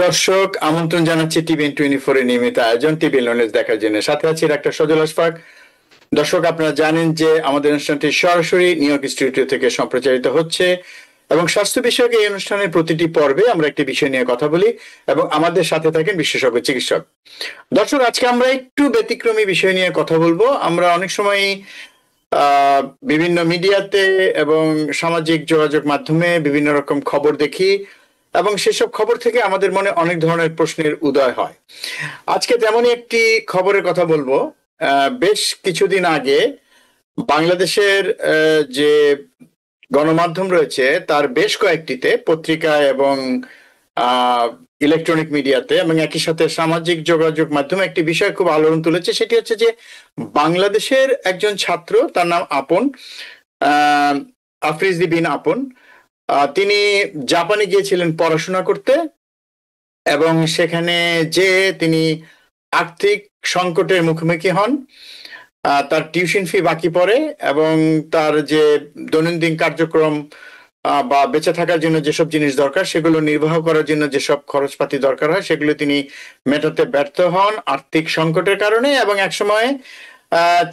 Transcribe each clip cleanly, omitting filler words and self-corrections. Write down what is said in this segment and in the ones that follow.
দর্শক, আমন্ত্রণ জানাচ্ছি TVN24 এর নিয়মিত আয়োজন টিভি নলেজ দেখার জন্য। সাথে আছি ডাক্তার সজল আশফাক। দর্শক, আপনারা জানেন যে আমাদের অনুষ্ঠানটি সরাসরি নিউ ইয়র্ক স্টুডিও থেকে সম্প্রচারিত হচ্ছে এবং স্বাস্থ্য বিষয়ক এই অনুষ্ঠানের প্রতিটি পর্বে আমরা একটি বিষয় নিয়ে কথা বলি এবং আমাদের সাথে থাকেন বিশেষজ্ঞ চিকিৎসক। দর্শক, আজকে আমরা একটু ব্যতিক্রমী বিষয় নিয়ে কথা বলবো। আমরা অনেক সময় বিভিন্ন মিডিয়াতে এবং সামাজিক যোগাযোগ মাধ্যমে বিভিন্ন রকম খবর দেখি এবং সেসব খবর থেকে আমাদের মনে অনেক ধরনের প্রশ্নের উদয় হয়। আজকে তেমনই একটি খবরের কথা বলবো। বেশ কিছুদিন আগে বাংলাদেশের যে গণমাধ্যম রয়েছে তার বেশ কয়েকটিতে, পত্রিকা এবং ইলেকট্রনিক মিডিয়াতে এবং একই সাথে সামাজিক যোগাযোগ মাধ্যমে একটি বিষয় খুব আলোড়ন তুলেছে। সেটি হচ্ছে যে বাংলাদেশের একজন ছাত্র, তার নাম আপন, আফরিজি বিন আপন, তিনি জাপানে গিয়েছিলেন পড়াশোনা করতে এবং সেখানে যে তিনি আর্থিক সংকটের মুখোমুখি হন। তার টিউশন ফি বাকি পড়ে এবং তার যে দৈনন্দিন কার্যক্রম বা বেঁচে থাকার জন্য যেসব জিনিস দরকার সেগুলো নির্বাহ করার জন্য যেসব খরচপাতি দরকার হয় সেগুলো তিনি মেটাতে ব্যর্থ হন আর্থিক সংকটের কারণে, এবং একসময়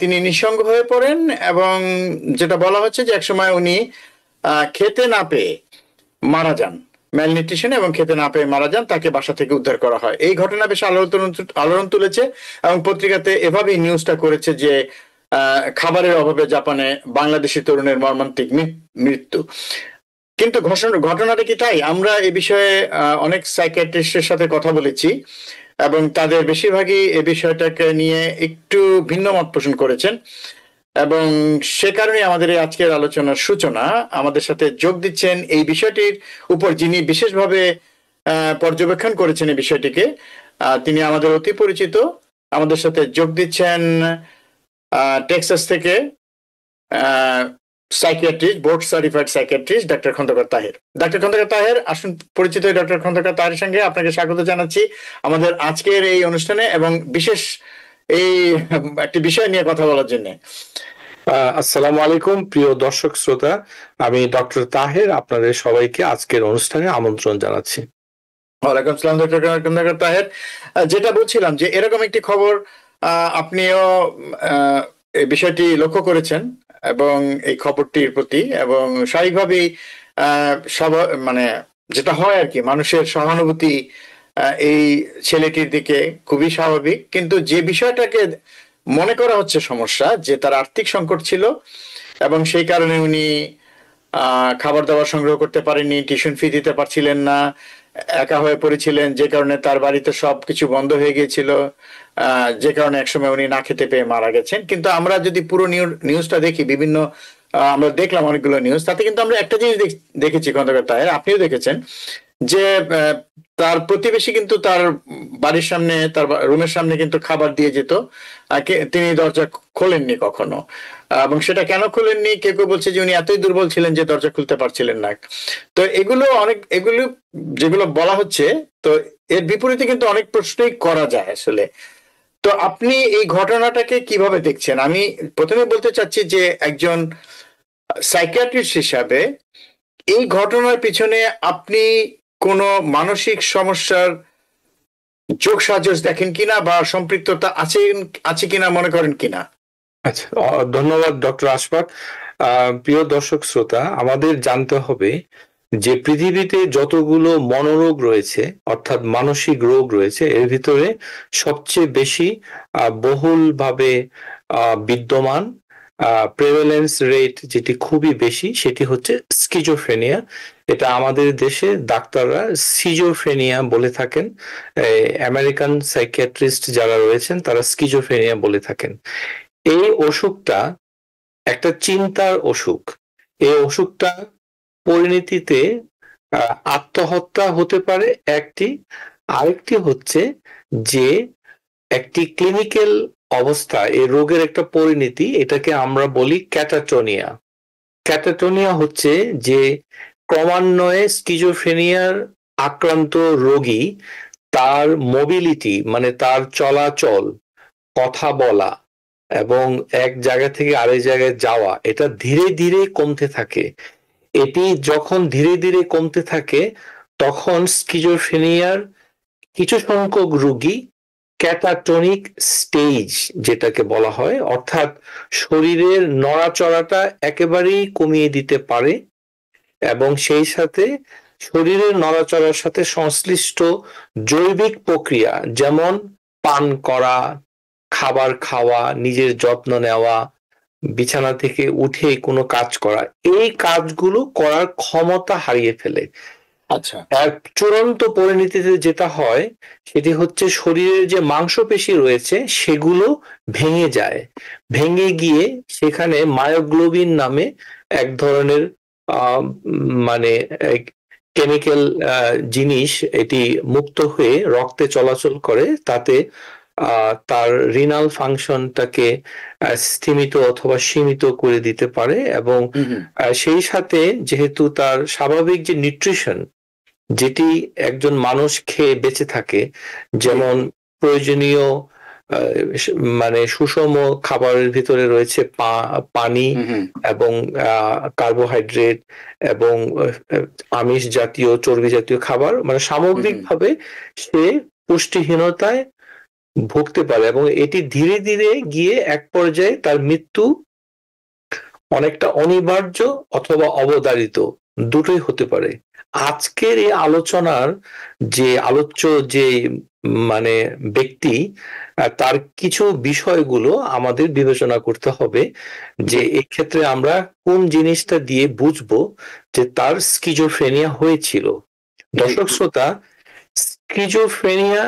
তিনি নিঃসঙ্গ হয়ে পড়েন এবং যেটা বলা হচ্ছে যে একসময় উনি খেতে না পেয়ে মারা যান, ম্যালনিউট্রিশন, এবং খেতে না পেয়ে মারা যান। তাকে বাসা থেকে উদ্ধার করা হয়। এই ঘটনা বেশ আলোড়ন তুলেছে এবং পত্রিকাতে এভাবেই নিউজটা করেছে যে খাবারের অভাবে জাপানে বাংলাদেশি তরুণের মর্মান্তিক মৃত্যু। কিন্তু ঘটনাটা কি তাই? আমরা এ বিষয়ে অনেক সাইকিয়াট্রিস্টের সাথে কথা বলেছি এবং তাদের বেশিরভাগই এ বিষয়টাকে নিয়ে একটু ভিন্ন মত পোষণ করেছেন এবং সে কারণে আমাদের এই আজকের আলোচনার সূচনা। আমাদের সাথে যোগ দিচ্ছেন এই বিষয়টির উপর যিনি বিশেষভাবে পর্যবেক্ষণ করেছেন এই বিষয়টিকে, তিনি আমাদের অতি পরিচিত। আমাদের সাথে যোগ দিচ্ছেন টেক্সাস থেকে psychiatrist, board certified psychiatrist doctor Khandaker Taher. Doctor Khandaker Taher, আসুন পরিচিত ডক্টর খন্দকার তাহের সঙ্গে আপনাকে স্বাগত জানাচ্ছি আমাদের আজকের এই অনুষ্ঠানে এবং বিশেষ এই একটি বিষয় নিয়ে কথা বলার জন্য। আসসালামু আলাইকুম প্রিয় দর্শক শ্রোতা, আমি ডক্টর তাহের আপনাদের সবাইকে আজকের অনুষ্ঠানে আমন্ত্রণ জানাচ্ছি। ওয়ালাইকুম আসসালাম ডক্টর খন্দকার তাহের। যেটা বলছিলাম যে এরকম একটি খবর আপনিও এই বিষয়টি লক্ষ্য করেছেন এবং এই খবরটির প্রতি, এবং স্বাভাবিকভাবেই মানে যেটা হয় আর কি, মানুষের সহানুভূতি এই ছেলেটির দিকে খুবই স্বাভাবিক। কিন্তু যে বিষয়টাকে মনে করা হচ্ছে সমস্যা, যে তার আর্থিক সংকট ছিল এবং সেই কারণে উনি খাবার দাবার সংগ্রহ করতে পারেননি, টিউশন ফি দিতে পারছিলেন না, একা হয়ে পড়েছিলেন, যে কারণে তার বাড়িতে সবকিছু বন্ধ হয়ে গিয়েছিল, যে কারণে একসময় উনি না খেতে পেয়ে মারা গেছেন। কিন্তু আমরা যদি পুরো নিউজটা দেখি, বিভিন্ন আমরা দেখলাম অনেকগুলো নিউজ, তাতে কিন্তু আমরা একটা জিনিস দেখেছি খন্দকার তাহের, আপনিও দেখেছেন, যে তার প্রতিবেশী কিন্তু তার বাড়ির সামনে, তার রুমের সামনে কিন্তু খাবার দিয়ে যেত, তিনি দরজা খোলেননি কখনো। এবং সেটা কেন খোলেননি, কেউ কেউ বলছে যে উনি এতই দুর্বল ছিলেন যে দরজা খুলতে পারছিলেন না। তো এগুলো যেগুলো বলা হচ্ছে, তো এর বিপরীতে কিন্তু অনেক প্রশ্নই করা যায় আসলে। তো আপনি এই ঘটনাটাকে কিভাবে দেখছেন? আমি প্রথমে বলতে চাচ্ছি যে একজন সাইকিয়াট্রিস্ট হিসাবে এই ঘটনার পিছনে আপনি কোনো মানসিক সমস্যার যোগ সাজস দেখেন কিনা বা সম্পৃক্ততা আছে কিনা মনে করেন কিনা? আচ্ছা, ধন্যবাদ ডক্টর আশফাক। প্রিয় দর্শক শ্রোতা, আমাদের জানতে হবে যে পৃথিবীতে যতগুলো মনোরোগ রয়েছে, অর্থাৎ মানসিক রোগ রয়েছে, এর ভিতরে সবচেয়ে বেশি বহুলভাবে বিদ্যমান প্রেভেলেন্স রেট যেটি খুবই বেশি, সেটি হচ্ছে স্কিজোফ্রেনিয়া। এটা আমাদের দেশে ডাক্তাররা সিজোফ্রেনিয়া বলে থাকেন। আমেরিকান সাইকিয়াট্রিস্ট যারা রয়েছেন তারা স্কিজোফ্রেনিয়া বলে থাকেন। এই অসুখটা একটা চিন্তার অসুখ। এই অসুখটা পরিণতিতে আত্মহত্যা হতে পারে একটি, আরেকটি হচ্ছে যে একটি ক্লিনিক্যাল অবস্থা, এই রোগের একটা পরিণতি, এটাকে আমরা বলি ক্যাটাটোনিয়া। ক্যাটাটোনিয়া হচ্ছে যে ক্রমান্বয়ে স্কিজোফ্রেনিয়ার আক্রান্ত রোগী তার মোবিলিটি, মানে তার চলাচল, কথা বলা এবং এক জায়গা থেকে আরেক জায়গায় যাওয়া, এটা ধীরে ধীরে কমতে থাকে। এটি যখন ধীরে ধীরে কমতে থাকে তখন স্কিজোফ্রেনিয়ার কিছু সংখ্যক রোগী ক্যাটাটনিক স্টেজ যেটাকে বলা হয়, অর্থাৎ শরীরের নড়াচড়াটা একেবারেই কমিয়ে দিতে পারে এবং সেই সাথে শরীরের নড়াচড়ার সাথে সংশ্লিষ্ট জৈবিক প্রক্রিয়া যেমন পান করা, খাবার খাওয়া, নিজের যত্ন নেওয়া, বিছানা থেকে উঠে কোনো কাজ করা, এই কাজগুলো করার ক্ষমতা হারিয়ে ফেলে। আচ্ছা, এক চূড়ান্ত পরিণতিতে যেটা হয় সেটি হচ্ছে শরীরের যে মাংসপেশি রয়েছে সেগুলো ভেঙে যায়, ভেঙে গিয়ে সেখানে মায়োগ্লোবিন নামে এক ধরনের মানে কেমিক্যাল জিনিস এটি মুক্ত হয়ে রক্তে চলাচল করে, তাতে তার রিনাল ফাংশনটাকে স্থিমিত অথবা সীমিত করে দিতে পারে এবং সেই সাথে যেহেতু তার স্বাভাবিক যে নিউট্রিশন যেটি একজন মানুষ খেয়ে বেঁচে থাকে, যেমন প্রয়োজনীয় মানে সুষম খাবারের ভিতরে রয়েছে পানি এবং কার্বোহাইড্রেট এবং আমিষ জাতীয় চর্বি জাতীয় খাবার, মানে সামগ্রিকভাবে সে পুষ্টিহীনতায় ভুগতে পারে এবং এটি ধীরে ধীরে গিয়ে এক পর্যায়ে তার মৃত্যু অনেকটা অনিবার্য অথবা অবধারিত, দুটোই হতে পারে। আজকের এই আলোচনার যে আলোচ্য যে মানে ব্যক্তি, তার কিছু বিষয়গুলো আমাদের বিবেচনা করতে হবে যে এক্ষেত্রে আমরা কোন জিনিসটা দিয়ে বুঝবো যে তার স্কিজোফ্রেনিয়া হয়েছিল। দর্শক শ্রোতা, স্কিজোফ্রেনিয়া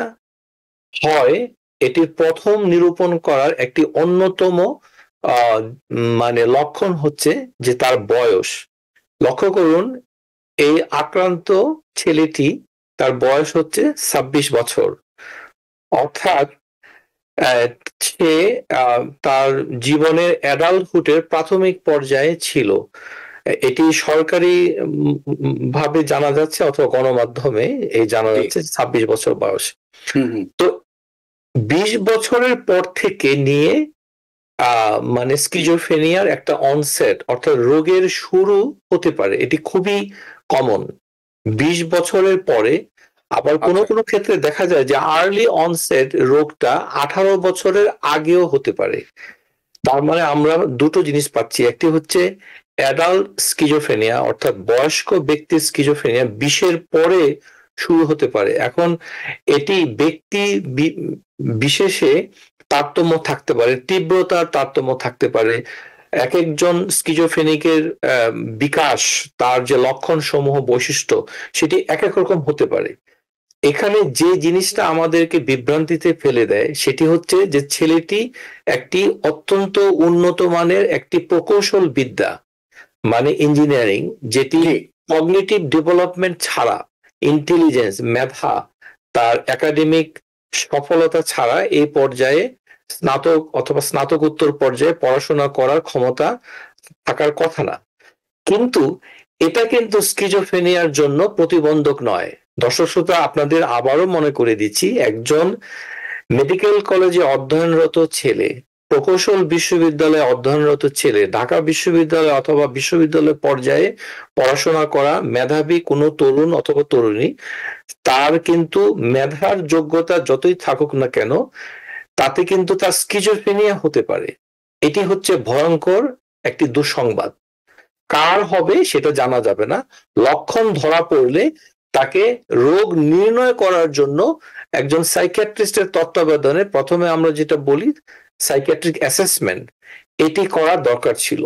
হয় এটির প্রথম নিরূপণ করার একটি অন্যতম মানে লক্ষণ হচ্ছে যে তার বয়স। লক্ষ্য করুন, এই আক্রান্ত ছেলেটি, তার বয়স হচ্ছে 26 বছর, অর্থাৎ সে তার জীবনের অ্যাডাল্টহুডের প্রাথমিক পর্যায়ে ছিল। এটি সরকারি ভাবে জানা যাচ্ছে অথবা গণমাধ্যমে এই জানা যাচ্ছে 26 বছর বয়স। তো 20 বছরের পর থেকে নিয়ে মানে স্কিজোফ্রেনিয়ার একটা অনসেট অর্থাৎ রোগের শুরু হতে পারে, এটি খুবই কমন 20 বছরের পরে। আবার কোনো কোনো ক্ষেত্রে দেখা যায় যে আর্লি অনসেট রোগটা 18 বছরের আগেও হতে পারে। তার মানে আমরা দুটো জিনিস পাচ্ছি, একটি হচ্ছে অ্যাডাল্ট স্কিজোফ্রেনিয়া অর্থাৎ বয়স্ক ব্যক্তির স্কিজোফ্রেনিয়া 20-এর পরে শুরু হতে পারে। এখন এটি ব্যক্তি বিশেষে তারতম্য থাকতে পারে, তীব্রতার তারতম্য থাকতে পারে। এক একজন স্কিজোফ্রেনিকের বিকাশ, তার যে লক্ষণ সমূহ বৈশিষ্ট্য সেটি এক এক রকম হতে পারে। এখানে যে জিনিসটা আমাদেরকে বিভ্রান্তিতে ফেলে দেয় সেটি হচ্ছে যে ছেলেটি একটি অত্যন্ত উন্নত মানের একটি প্রকৌশল বিদ্যা মানে ইঞ্জিনিয়ারিং, যেটি কগনিটিভ ডেভেলপমেন্ট ছাড়া, ইন্টেলিজেন্স মেধা, তার একাডেমিক সফলতা ছাড়া এই পর্যায়ে স্নাতক অথবা স্নাতকোত্তর পর্যায়ে পড়াশোনা করার ক্ষমতা থাকার কথা না। কিন্তু এটা কিন্তু স্কিজোফ্রেনিয়ার জন্য প্রতিবন্ধক নয়। দর্শক শ্রোতা, আপনাদের আবারও মনে করে দিচ্ছি, একজন মেডিকেল কলেজে অধ্যয়নরত ছেলে, প্রকৌশল বিশ্ববিদ্যালয়ে অধ্যয়নরত ছেলে, ঢাকা বিশ্ববিদ্যালয় অথবা বিশ্ববিদ্যালয় পর্যায়ে পড়াশোনা করা মেধাবী কোনো তরুণ অথবা তরুণী, তার কিন্তু মেধার যোগ্যতা যতই থাকুক না কেন তাতে কিন্তু তার স্কিজোফ্রেনিয়া হতে পারে। এটি হচ্ছে ভয়ঙ্কর একটি দুঃসংবাদ। কার হবে সেটা জানা যাবে না। লক্ষণ ধরা পড়লে তাকে রোগ নির্ণয় করার জন্য একজন সাইকিয়াট্রিস্টের তত্ত্বাবধানে প্রথমে আমরা যেটা বলি সাইকিয়াট্রিক অ্যাসেসমেন্ট, এটি করার দরকার ছিল।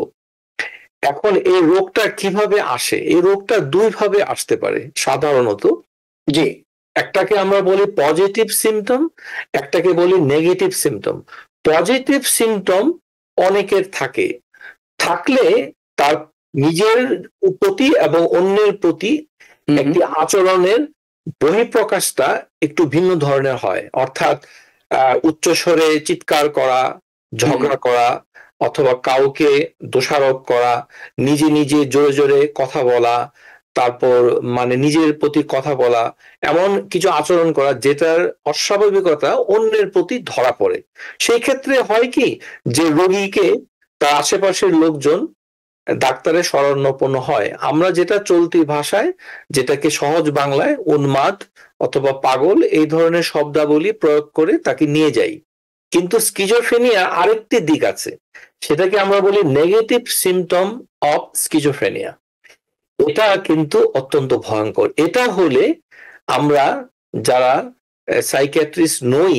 এখন এই রোগটা কিভাবে আসে? এই রোগটা দুই ভাবে আসতে পারে সাধারণত। জি, একটাকে আমরা বলি পজিটিভ সিমটম, একটাকে বলি নেগেটিভ সিমটম। পজিটিভ সিমটম অনেকের থাকলে তার নিজের প্রতি এবং অন্যের প্রতি একটি আচরণের বহিঃপ্রকাশটা একটু ভিন্ন ধরনের হয়, অর্থাৎ উচ্চস্বরে চিৎকার করা, ঝগড়া করা অথবা কাউকে দোষারোপ করা, নিজে নিজে জোরে জোরে কথা বলা, তারপর মানে নিজের প্রতি কথা বলা, এমন কিছু আচরণ করা যেটার অস্বাভাবিকতা অন্যের প্রতি ধরা পড়ে। সেই ক্ষেত্রে হয় কি যে রোগীকে তার আশেপাশের লোকজন ডাক্তারের শরণাপন্ন হয়। আমরা যেটা চলতি ভাষায়, যেটাকে সহজ বাংলায় উন্মাদ অথবা পাগল এই ধরনের শব্দাবলী প্রয়োগ করে তাকে নিয়ে যাই। কিন্তু স্কিজোফ্রেনিয়া আরেকটি দিক আছে, সেটাকে আমরা বলি নেগেটিভ সিমটম অফ স্কিজোফ্রেনিয়া। এটা কিন্তু অত্যন্ত ভয়ঙ্কর। এটা হলে আমরা যারা সাইকিয়াট্রিস্ট নই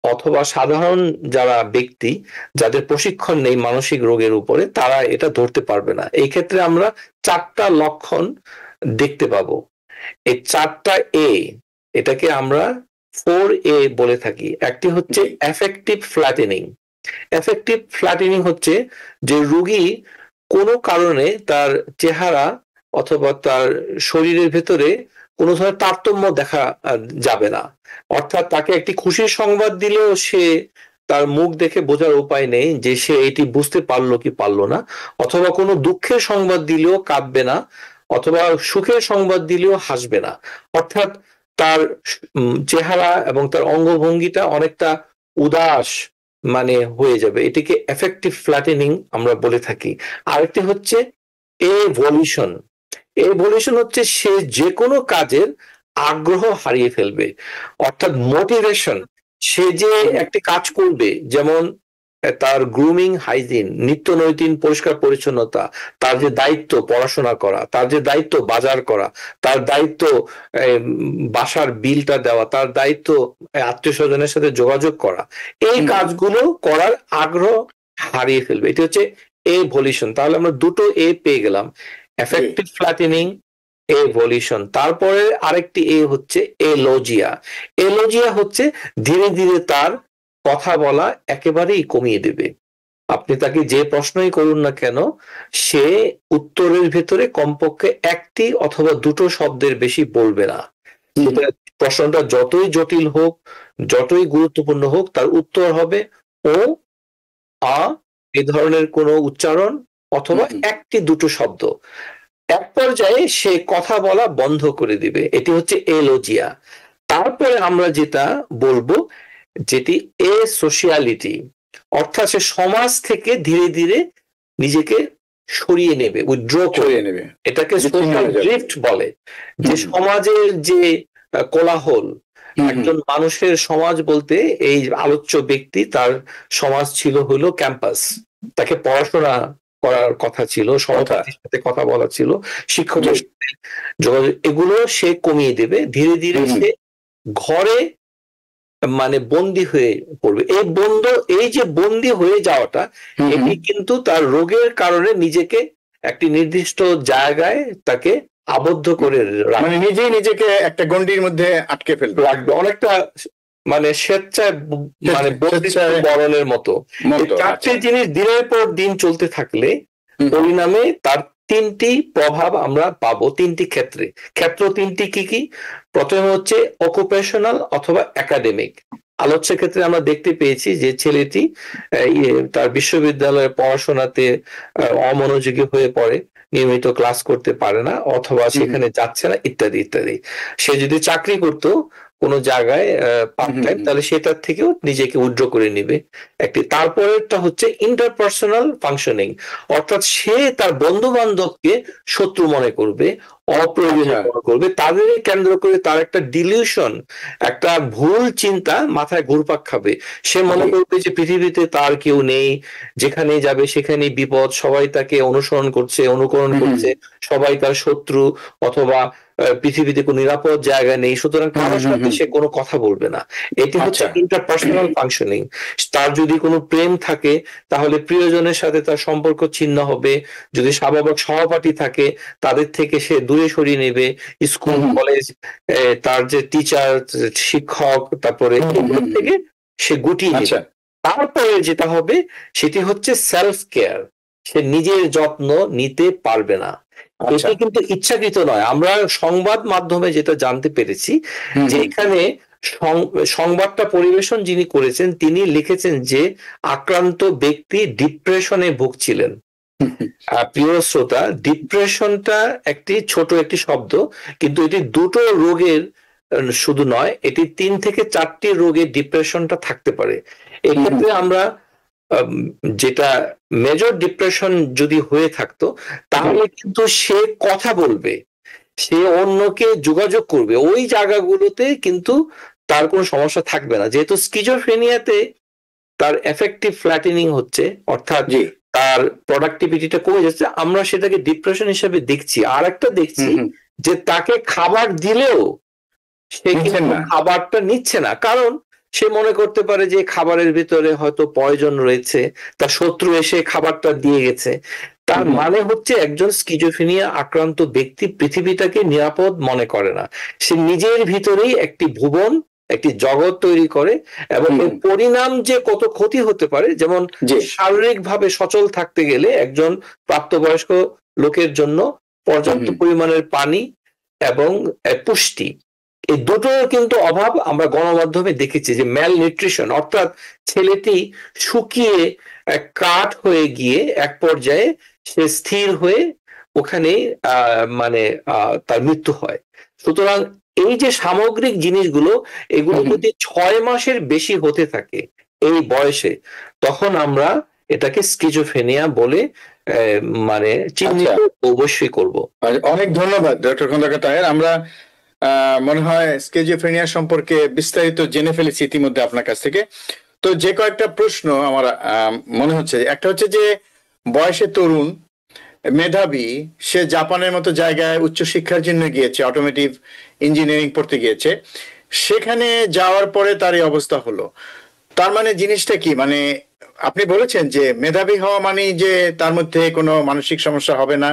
অথবা সাধারণ যারা ব্যক্তি যাদের প্রশিক্ষণ নেই মানসিক রোগের উপরে, তারা এটা ধরতে পারবে না। এই ক্ষেত্রে আমরা 4টা লক্ষণ দেখতে পাবো। এই 4টা এ, এটাকে আমরা 4A বলে থাকি। একটি হচ্ছে এফেক্টিভ ফ্ল্যাটেনিং। এফেক্টিভ ফ্ল্যাটেনিং হচ্ছে যে রোগী কোনো কারণে তার চেহারা অথবা তার শরীরের ভেতরে কোনো ধরনের তারতম্য দেখা যাবে না। অর্থাৎ তাকে একটি খুশির সংবাদ দিলেও সে তার মুখ দেখে বোঝার উপায় নেই যে সে এটি বুঝতে পারলো কি পারলো না, অথবা কোনো দুঃখের সংবাদ দিলেও কাঁদবে না, অথবা সুখের সংবাদ দিলেও হাসবে না। অর্থাৎ তার চেহারা এবং তার অঙ্গভঙ্গিটা অনেকটা উদাস মানে হয়ে যাবে। এটিকে এফেক্টিভ ফ্ল্যাটেনিং আমরা বলে থাকি। আরেকটি হচ্ছে এভলিউশন। এভলিউশন হচ্ছে সে যে কোনো কাজের আগ্রহ হারিয়ে ফেলবে, অর্থাৎ মোটিভেশন। সে যে একটি কাজ করবে, যেমন তার গ্রুমিং, হাইজিন, নিত্য নৈতিক পরিষ্কার পরিচ্ছন্নতা, তার যে দায়িত্ব পড়াশোনা করা, তার যে দায়িত্ব বাজার করা, তার দায়িত্ব বাসার বিলটা দেওয়া, তার দায়িত্ব আত্মীয় স্বজনের সাথে যোগাযোগ করা, এই কাজগুলো করার আগ্রহ হারিয়ে ফেলবে। এটি হচ্ছে এভলিউশন। তাহলে আমরা দুটো এ পেয়ে গেলাম, এফেক্টিভ ফ্ল্যাটেনিং, এভলিউশন। তারপরে আরেকটি এ হচ্ছে এলোজিয়া। এলোজিয়া হচ্ছে ধীরে ধীরে তার কথা বলা একেবারেই কমিয়ে দেবে। আপনি তাকে যে প্রশ্নই করুন না কেন, সে উত্তরের ভেতরে কমপক্ষে একটি অথবা দুটো শব্দের বেশি বলবে না। প্রশ্নটা যতই জটিল হোক, যতই গুরুত্বপূর্ণ হোক, তার উত্তর হবে ও, আ, এই ধরনের কোনো উচ্চারণ অথবা একটি দুটো শব্দ। এক পর্যায়ে সে কথা বলা বন্ধ করে দিবে। এটি হচ্ছে এলোজিয়া। তারপরে আমরা যেটা বলবো, যেটি এ সোশিয়ালিটি, অর্থাৎ সে সমাজ থেকে ধীরে ধীরে নিজেকে সরিয়ে নেবে, উইথড্র করে নেবে। এটাকে সোশ্যাল ড্রিফট বলে। যে সমাজের যে কোলাহল, একজন মানুষের সমাজ বলতে এই আলোচ্য ব্যক্তি, তার সমাজ ছিল হলো ক্যাম্পাস, তাকে পড়াশোনা করার কথা ছিল, সহপাঠীর সাথে কথা বলা ছিল, শিক্ষকের সাথে যোগাযোগ, এগুলো সে কমিয়ে দেবে। ধীরে ধীরে সে ঘরে মানে বন্দী হয়ে পড়বে। এই যে বন্দী হয়ে যাওয়াটা, এটি কিন্তু তার রোগের কারণে নিজেকে একটি নির্দিষ্ট জায়গায় তাকে আবদ্ধ করে রাখবে, মানে নিজেই নিজেকে একটা গণ্ডির মধ্যে আটকে ফেলবে, রাখবে, অনেকটা মানে স্বেচ্ছায় মানে বরণের মতো। চারটি জিনিস দিনের পর দিন চলতে থাকলে পরিণামে তার 3টি প্রভাব আমরা পাবো, 3টি ক্ষেত্র 3টি কি কি? প্রথমে হচ্ছে অকুপেশনাল অথবা একাডেমিক। আলোচ্য ক্ষেত্রে আমরা দেখতে পেয়েছি যে ছেলেটি তার বিশ্ববিদ্যালয়ের পড়াশোনাতে অমনোযোগী হয়ে পড়ে, নিয়মিত ক্লাস করতে পারে না অথবা সেখানে যাচ্ছে না, ইত্যাদি ইত্যাদি। সে যদি চাকরি করতো কোনো জায়গায় পার্ট টাইম, তাহলে সেটার থেকেও নিজেকে উইথড্র করে নিবে একটি। তারপরেরটা হচ্ছে ইন্টারপার্সোনাল ফাংশনিং, অর্থাৎ সে তার বন্ধু বান্ধবকে শত্রু মনে করবে, অপ্রয়োজনীয় মনে করবে, তাদের কেন্দ্র করে তার একটা ডিলিউশন, একটা ভুল চিন্তা মাথায় ঘুরপাক খাবে। সে মনে করবে যে পৃথিবীতে তার কেউ নেই, যেখানে যাবে সেখানে বিপদ, সবাই তাকে অনুসরণ করছে, অনুকরণ করছে, সবাই তার শত্রু, অথবা পৃথিবীতে কোনো নিরাপদ জায়গা নেই, সুতরাং কারোর সাথে সে কোনো কথা বলবে না। এটি হচ্ছে ইন্টারপার্সোনাল ফাংশনিং। তার যদি কোনো প্রেম থাকে তাহলে প্রিয়জনের সাথে তার সম্পর্ক ছিন্ন হবে। যদি স্বাভাবিক সহপাঠী থাকে তাদের থেকে সে দূরে সরিয়ে নেবে। স্কুল কলেজ, তার যে টিচার, শিক্ষক, তারপরে থেকে সে গুটিয়ে নেবে। তারপরে যেটা হবে সেটি হচ্ছে সেলফ কেয়ার। সে নিজের যত্ন নিতে পারবে না। এটা কিন্তু ইচ্ছাকৃত নয়। আমরা সংবাদ মাধ্যমে যেটা জানতে পেরেছি যে এখানে সংবাদটা পরিবেশন যিনি করেছেন তিনি লিখেছেন যে আক্রান্ত ব্যক্তি ডিপ্রেশনে ভুগছিলেন। প্রিয় শ্রোতা, ডিপ্রেশনটা ছোট একটি শব্দ, কিন্তু এটি দুটো রোগের শুধু নয়, এটি 3 থেকে 4টি রোগের ডিপ্রেশনটা থাকতে পারে। এক্ষেত্রে আমরা যেটা মেজর ডিপ্রেশন যদি হয়ে থাকতো, তাহলে কিন্তু সে কথা বলবে, সে অন্যকে যোগাযোগ করবে, ওই জায়গাগুলোতে কিন্তু তার কোনো সমস্যা থাকবে না। যেহেতু স্কিজোফ্রেনিয়াতে তার এফেক্টিভ ফ্ল্যাটেনিং হচ্ছে, অর্থাৎ তার প্রোডাক্টিভিটিটা কমে যাচ্ছে, আমরা সেটাকে ডিপ্রেশন হিসেবে দেখছি। আর একটা দেখছি যে তাকে খাবার দিলেও সে কিন্তু খাবারটা নিচ্ছে না, কারণ সে মনে করতে পারে যে খাবারের ভিতরে হয়তো পয়জন রয়েছে, তার শত্রু এসে খাবারটা দিয়ে গেছে। তার মানে হচ্ছে একজন স্কিজোফ্রেনিয়া আক্রান্ত ব্যক্তি পৃথিবীটাকে নিরাপদ মনে করে না, সে নিজের ভিতরেই একটি ভুবন, একটি জগৎ তৈরি করে, এবং এর পরিণাম যে কত ক্ষতি হতে পারে, যেমন শারীরিক ভাবে সচল থাকতে গেলে একজন প্রাপ্তবয়স্ক লোকের জন্য পর্যাপ্ত পরিমাণের পানি এবং পুষ্টি, এই দুটোর কিন্তু অভাব আমরা গণমাধ্যমে দেখেছি, যে ম্যাল নিউট্রিশন, অর্থাৎ ছেলেটি শুকিয়ে কাঠ হয়ে গিয়ে এক পর্যায়ে সে স্থির হয়ে ওখানে মানে তার মৃত্যু হয়। সুতরাং এই যে সামগ্রিক জিনিসগুলো, এগুলো যদি 6 মাসের বেশি হতে থাকে এই বয়সে, তখন আমরা এটাকে স্কিজোফ্রেনিয়া বলে মানে চিহ্নিত অবশ্যই করব। অনেক ধন্যবাদ ডক্টর খন্দকার তাহের। আমরা মনে হয় স্কিজোফ্রেনিয়া সম্পর্কে বিস্তারিত জেনে ফেলেছি ইতিমধ্যে আপনার কাছ থেকে। তো যে কয়েকটা প্রশ্ন আমার মনে হচ্ছে, একটা হচ্ছে যে বয়সে তরুণ, মেধাবী, সে জাপানের মতো জায়গায় উচ্চশিক্ষার জন্য গিয়েছে, অটোমেটিভ ইঞ্জিনিয়ারিং পড়তে গিয়েছে, সেখানে যাওয়ার পরে তার এই অবস্থা হলো। তার মানে জিনিসটা কি, মানে আপনি বলেছেন যে মেধাবী হওয়া মানে যে তার মধ্যে কোনো মানসিক সমস্যা হবে না,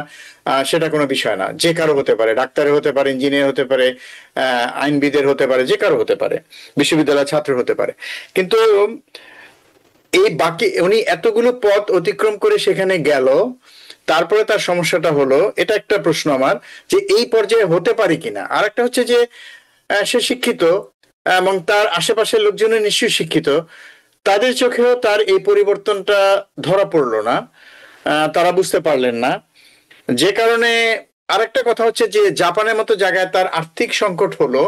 সেটা কোনো বিষয় না। যে কারো হতে পারে, ডাক্তারের হতে পারে, ইঞ্জিনিয়ার হতে পারে, আইনবিদের হতে পারে, যে কারো হতে পারে, বিশ্ববিদ্যালয়ের ছাত্র হতে পারে। কিন্তু এই বাকি উনি এতগুলো পথ অতিক্রম করে সেখানে গেল, তারপরে তার সমস্যাটা হলো, এটা একটা প্রশ্ন আমার, যে এই পর্যায়ে হতে পারে কিনা। আর একটা হচ্ছে যে সে শিক্ষিত এবং তার আশেপাশের লোকজনের নিশ্চয়ই শিক্ষিত, তাদের চোখেও তার এই পরিবর্তনটা ধরা পড়লো না, তারা বুঝতে পারলেন না। যে কারণে আরেকটা কথা হচ্ছে যে জাপানের মতো জায়গায় তার আর্থিক সংকট হলো,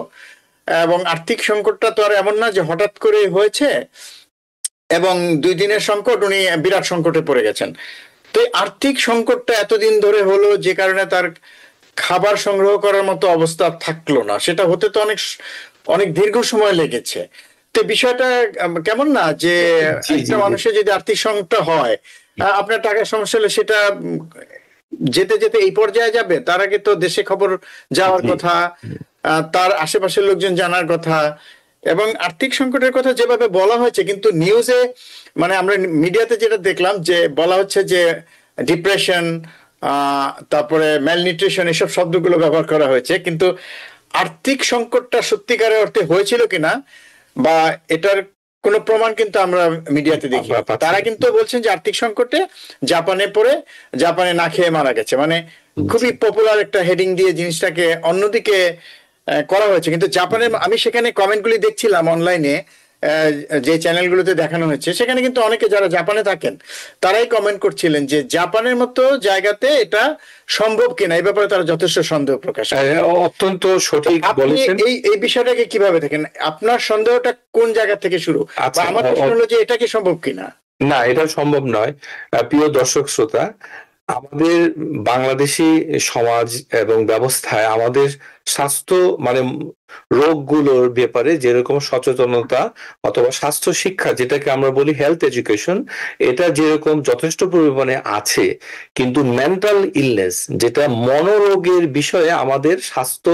এবং আর্থিক সংকটটা তো আর এমন না যে হঠাৎ করে হয়েছে এবং 2 দিনের সংকট, উনি বিরাট সংকটে পড়ে গেছেন। তো এই আর্থিক সংকটটা এতদিন ধরে হলো, যে কারণে তার খাবার সংগ্রহ করার মতো অবস্থা থাকলো না, সেটা হতে তো অনেক অনেক দীর্ঘ সময় লেগেছে। তো বিষয়টা কেমন না, যে একটা মানুষের যদি আর্থিক সংকট হয়, আপনার টাকার সমস্যা হলে সেটা যেতে যেতে এই পর্যায়ে যাবে, তার আগে তো দেশে খবর যাওয়ার কথা, তার আশেপাশের লোকজন জানার কথা। এবং আর্থিক সংকটের কথা যেভাবে বলা হয়েছে, কিন্তু নিউজে মানে আমরা মিডিয়াতে যেটা দেখলাম, যে বলা হচ্ছে যে ডিপ্রেশন, তারপরে ম্যালনিউট্রিশন, এসব শব্দগুলো ব্যবহার করা হয়েছে, কিন্তু আর্থিক সংকটটা সত্যিকারের অর্থে হয়েছিল কিনা বা এটার কোনো প্রমাণ কিন্তু আমরা মিডিয়াতে দেখি। তারা কিন্তু বলছেন যে আর্থিক সংকটে জাপানে পড়ে জাপানে না খেয়ে মারা গেছে, মানে খুবই পপুলার একটা হেডিং দিয়ে জিনিসটাকে অন্যদিকে করা হয়েছে। কিন্তু জাপানের, আমি সেখানে কমেন্টগুলি দেখছিলাম অনলাইনে, যে চ্যানেলগুলোতে দেখানো হয়েছে, সেখানে কিন্তু অনেকে যারা জাপানে থাকেন তারাই কমেন্ট করছিলেন যে জাপানের মতো জায়গাতে এটা সম্ভব কিনা, এই ব্যাপারে তারা যথেষ্ট সন্দেহ প্রকাশ করেন। অত্যন্ত সঠিক বলেছেন। এই বিষয়টাকে কিভাবে দেখেন, আপনার সন্দেহটা কোন জায়গা থেকে শুরু? আমার প্রশ্ন হলো যে এটা কি সম্ভব কিনা। না, এটা সম্ভব নয়। প্রিয় দর্শক শ্রোতা, আমাদের বাংলাদেশি সমাজ এবং ব্যবস্থায় আমাদের স্বাস্থ্য মানে রোগগুলোর ব্যাপারে যেরকম সচেতনতা অথবা স্বাস্থ্য শিক্ষা, যেটাকে আমরা বলি হেলথ এডুকেশন, এটা যেরকম যথেষ্ট পরিমাণে আছে, কিন্তু মেন্টাল ইলনেস, যেটা মনোরোগের বিষয়ে আমাদের স্বাস্থ্য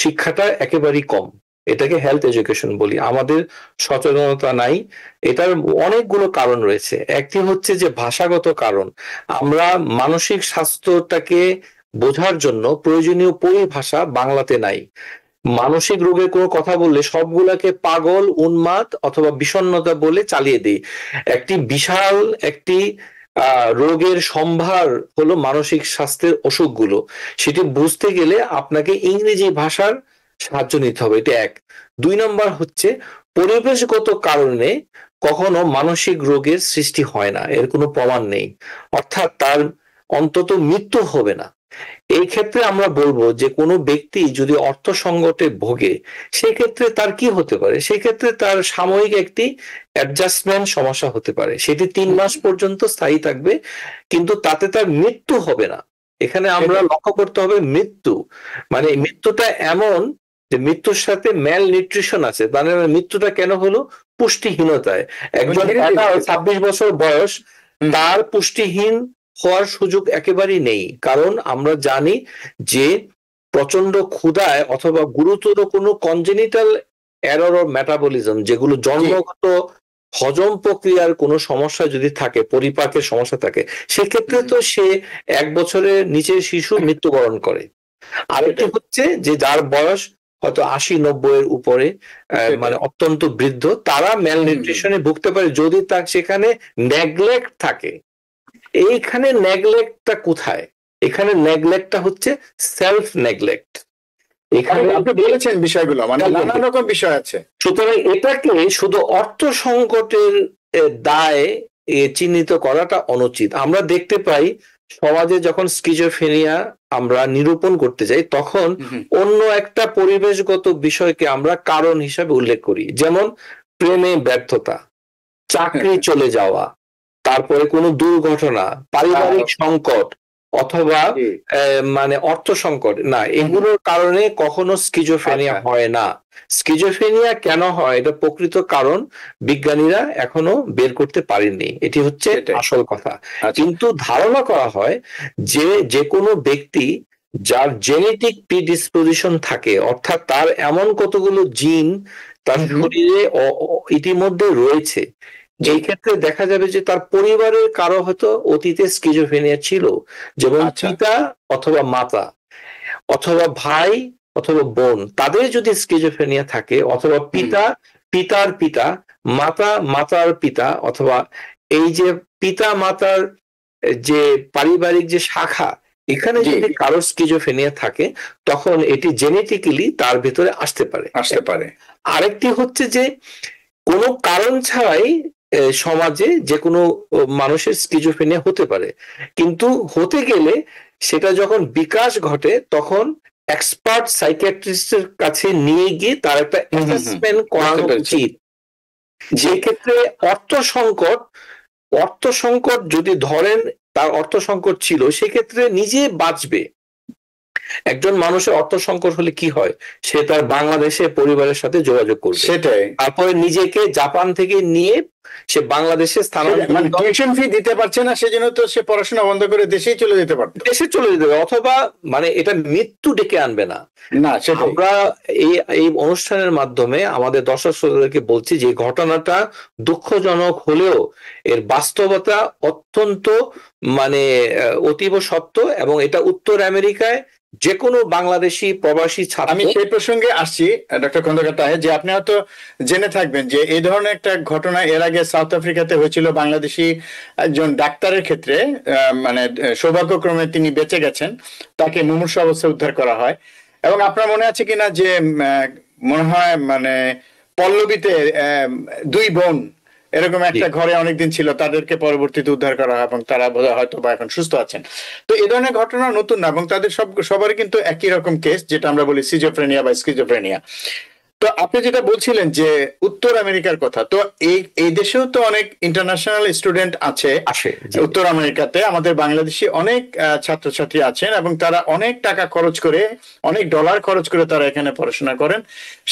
শিক্ষাটা একেবারেই কম। এটাকে হেলথ এডুকেশন বলি, আমাদের সচেতনতা নাই। এটার অনেকগুলো কারণ রয়েছে। একটি হচ্ছে যে ভাষাগত কারণ, আমরা মানসিক স্বাস্থ্যটাকে বোঝার জন্য প্রয়োজনীয় পরিভাষা বাংলাতে নাই। মানসিক রোগের কোনো কথা বললে সবগুলাকে পাগল, উন্মাদ অথবা বিষণ্ণতা বলে চালিয়ে দেই। একটি বিশাল একটি রোগের সম্ভার হলো মানসিক স্বাস্থ্যের অসুখগুলো। সেটি বুঝতে গেলে আপনাকে ইংরেজি ভাষার সাহায্য নিতে হবে, এটা এক। 2 নম্বর হচ্ছে পরিবেশগত কারণে কখনো মানসিক রোগের সৃষ্টি হয় না, এর কোনো প্রমাণ নেই, অর্থাৎ তার অন্তত মৃত্যু হবে না। এই ক্ষেত্রে আমরা বলবো যে কোনো ব্যক্তি যদি অর্থ সংকটে ভোগে সেক্ষেত্রে তার কি হতে পারে, সেক্ষেত্রে তার সাময়িক একটি অ্যাডজাস্টমেন্ট সমস্যা হতে পারে, সেটি 3 মাস পর্যন্ত স্থায়ী থাকবে, কিন্তু তাতে তার মৃত্যু হবে না। এখানে আমরা লক্ষ্য করতে হবে মৃত্যু, মানে মৃত্যুটা এমন যে মৃত্যুর সাথে ম্যাল নিউট্রিশন আছে, মানে মৃত্যুটা কেন হলো? পুষ্টিহীনতায়। একজন 26 বছর বয়স, তার পুষ্টিহীন হওয়ার সুযোগ একেবারেই নেই, কারণ আমরা জানি যে প্রচন্ড ক্ষুধায় অথবা গুরুতর কোনো কনজেনিটাল এরর অফ মেটাবলিজম, যেগুলো জন্মগত হজম প্রক্রিয়ার কোনো সমস্যা যদি থাকে, পরিপাকের সমস্যা থাকে, সেক্ষেত্রে তো সে 1 বছরের নিচের শিশু মৃত্যুবরণ করে। আরেকটি হচ্ছে যে যার বয়স হয়তো 80-90 এর উপরে, মানে অত্যন্ত বৃদ্ধ, তারা ম্যাল নিউট্রিশনে ভুগতে পারে যদি তার সেখানে নেগলেক্ট থাকে। এইখানে নেগলেক্টটা কোথায়? এখানে নেগলেক্টটা হচ্ছে সেলফ নেগলেক্ট। এখানে আপনি বলেছেন বিষয়গুলো, মানে নানা রকম বিষয় আছে। সুতরাং এটাকে শুধু অর্থ সংকটের দায় চিহ্নিত করাটা অনুচিত। আমরা দেখতে পাই সমাজে যখন স্কিজোফ্রেনিয়া আমরা নিরূপণ করতে যাই, তখন অন্য একটা পরিবেশগত বিষয়কে আমরা কারণ হিসাবে উল্লেখ করি, যেমন প্রেমে ব্যর্থতা, চাকরি চলে যাওয়া, তারপরে কোনো দুর্ঘটনা, পারিবারিক সংকট, অথবা মানে অর্থ সংকট। না, এগুলোর কারণে কখনো স্কিজোফ্রেনিয়া হয় না। স্কিজোফ্রেনিয়া কেন হয় এটা প্রকৃত কারণ বিজ্ঞানীরা এখনো বের করতে পারেননি, এটি হচ্ছে আসল কথা। কিন্তু ধারণা করা হয় যে যে কোনো ব্যক্তি যার জেনেটিক প্রিডিসপোজিশন থাকে, অর্থাৎ তার এমন কতগুলো জিন তার শরীরে ইতিমধ্যে রয়েছে, এই ক্ষেত্রে দেখা যাবে যে তার পরিবারের কারো হয়তো অতীতে স্কিজোফ্রেনিয়া ছিল, যেমন পিতা অথবা মাতা অথবা ভাই অথবা বোন, তাদের যদি স্কিজোফ্রেনিয়া থাকে, অথবা পিতা পিতার পিতা, মাতা মাতার পিতা, অথবা এই যে পিতা মাতার যে পারিবারিক যে শাখা, এখানে যদি কারো স্কিজোফ্রেনিয়া থাকে তখন এটি জেনেটিক্যালি তার ভিতরে আসতে পারে। আরেকটি হচ্ছে যে কোনো কারণ ছাড়াই সমাজে যে কোনো মানুষের স্কিজোফ্রেনিয়া হতে পারে, কিন্তু হতে গেলে সেটা যখন বিকাশ ঘটে তখন এক্সপার্ট সাইকিয়াট্রিস্টের কাছে নিয়ে গিয়ে তার একটা অ্যাসেসমেন্ট করানো উচিত। যে ক্ষেত্রে অর্থ সংকট যদি ধরেন তার অর্থ সংকট ছিল, সেক্ষেত্রে নিজে বাঁচবে। একজন মানুষের অর্থ সংকট হলে কি হয়, সে তার বাংলাদেশে পরিবারের সাথে যোগাযোগ করবে, সেটাই, তারপরে নিজেকে জাপান থেকে নিয়ে সে বাংলাদেশে মানে টিউশন ফি দিতে পারছে না, সেজন্য তো সে পড়াশোনা বন্ধ করে দেশেই চলে যেতে পারত, দেশে চলে যেতে পারে, অথবা মানে এটা মৃত্যু ডেকে আনবে না। আমরা এই অনুষ্ঠানের মাধ্যমে আমাদের দর্শক শ্রোতাদেরকে বলছি যে ঘটনাটা দুঃখজনক হলেও এর বাস্তবতা অত্যন্ত মানে অতীব সত্য, এবং এটা উত্তর আমেরিকায় যে কোনো বাংলাদেশি প্রবাসী ছাত্র। আমি সেই প্রসঙ্গে আসছি ডক্টর খন্দকার তাহের, যে আপনি হয়তো জেনে থাকবেন যে এই ধরনের একটা ঘটনা এর আগে সাউথ আফ্রিকাতে হয়েছিল বাংলাদেশি একজন ডাক্তারের ক্ষেত্রে, মানে সৌভাগ্যক্রমে তিনি বেঁচে গেছেন, তাকে মুমূর্ষু অবস্থায় উদ্ধার করা হয়। এবং আপনার মনে আছে কিনা যে মনে হয় মানে পল্লবীতে 2 বোন এরকম একটা ঘরে অনেকদিন ছিল, তাদেরকে পরবর্তীতে উদ্ধার করা হয় এবং তারা বোধহয় হয়তো বা এখন সুস্থ আছেন। তো এই ধরনের ঘটনা নতুন না, এবং তাদের সবারই কিন্তু একই রকম কেস, যেটা আমরা বলি সিজোফ্রেনিয়া বা স্কিজোফ্রেনিয়া। তো আপনি যেটা বলছিলেন যে উত্তর আমেরিকার কথা, তো এই দেশেও তো অনেক ইন্টারন্যাশনাল স্টুডেন্ট আছে উত্তর আমেরিকাতে, আমাদের বাংলাদেশি অনেক ছাত্রছাত্রী আছেন, এবং তারা অনেক টাকা খরচ করে, অনেক ডলার খরচ করে তারা এখানে পড়াশোনা করেন।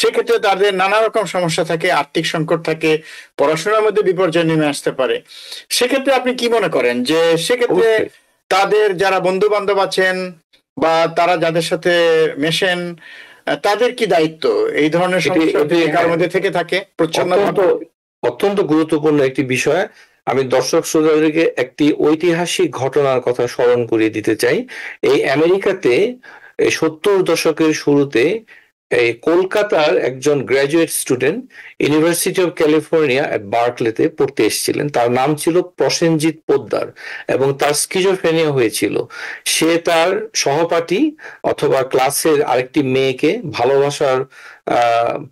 সেক্ষেত্রে তাদের নানা রকম সমস্যা থাকে, আর্থিক সংকট থাকে, পড়াশোনার মধ্যে বিপর্যয় নেমে আসতে পারে। সেক্ষেত্রে আপনি কি মনে করেন যে সেক্ষেত্রে তাদের যারা বন্ধু বান্ধব আছেন বা তারা যাদের সাথে মেশেন, তাদের কি দায়িত্ব এই ধরনের সমস্যা কার মধ্যে থেকে থাকে? অত্যন্ত গুরুত্বপূর্ণ একটি বিষয়। আমি দর্শক শ্রোতাদেরকে একটি ঐতিহাসিক ঘটনার কথা স্মরণ করিয়ে দিতে চাই। এই আমেরিকাতে 70 দশকের শুরুতে এই কলকাতার একজন graduate student university of California বার্কলেতে পড়তে এসেছিলেন। তার নাম ছিল প্রসেনজিৎ পোদ্দার, এবং তার স্কিজোফ্রেনিয়া হয়েছিল। সে তার সহপাঠী অথবা ক্লাসের আরেকটি মেয়েকে ভালোবাসার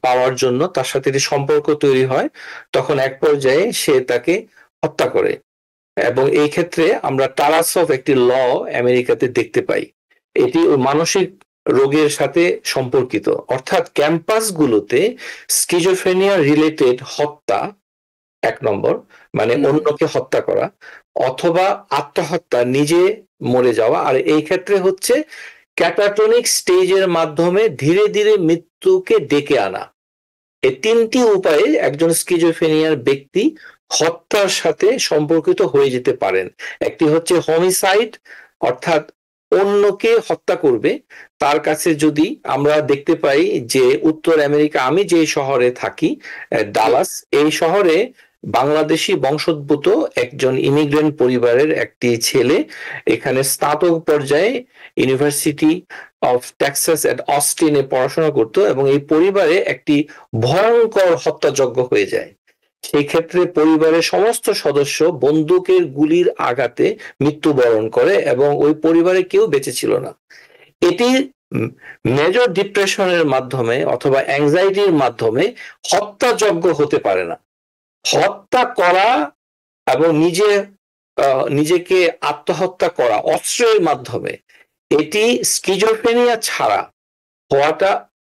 পাওয়ার জন্য তার সাথে একটি সম্পর্ক তৈরি হয়। তখন এক পর্যায়ে সে তাকে হত্যা করে, এবং এই ক্ষেত্রে আমরা টারাস অফ একটি ল আমেরিকাতে দেখতে পাই। এটি মানসিক রোগের সাথে সম্পর্কিত, অর্থাৎ ক্যাম্পাসগুলোতে স্কিজোফ্রেনিয়া রিলেটেড হত্যা, 1 নম্বর মানে অন্যকে হত্যা করা অথবা আত্মহত্যা, নিজে মরে যাওয়া, আর এই ক্ষেত্রে হচ্ছে ক্যাটাটনিক স্টেজের মাধ্যমে ধীরে ধীরে মৃত্যুকে ডেকে আনা। এই 3টি উপায়ে একজন স্কিজোফ্রেনিয়ার ব্যক্তি হত্যার সাথে সম্পর্কিত হয়ে যেতে পারেন। একটি হচ্ছে হোমিসাইড, অর্থাৎ অন্যকে হত্যা করবে। তার কাছে যদি আমরা দেখতে পাই যে উত্তর আমেরিকা, আমি যে শহরে থাকি ডালাস, এই শহরে বাংলাদেশি বংশোদ্ভূত একজন ইমিগ্রেন্ট পরিবারের একটি ছেলে এখানে স্নাতক পর্যায়ে ইউনিভার্সিটি অফ টেক্সাস এট অস্টিনে পড়াশোনা করতো, এবং এই পরিবারে একটি ভয়ঙ্কর হত্যাযজ্ঞ হয়ে যায়। সেই ক্ষেত্রে পরিবারের সমস্ত সদস্য বন্দুকের গুলির আঘাতে মৃত্যুবরণ করে এবং ওই পরিবারে কেউ বেঁচে ছিল না। এটি মেজর ডিপ্রেশনের মাধ্যমে অথবা অ্যাংজাইটির মাধ্যমে হত্যাযজ্ঞ হতে পারে না। হত্যা করা এবং নিজেকে আত্মহত্যা করা অস্ত্রের মাধ্যমে, এটি স্কিজোফ্রেনিয়া ছাড়া হওয়াটা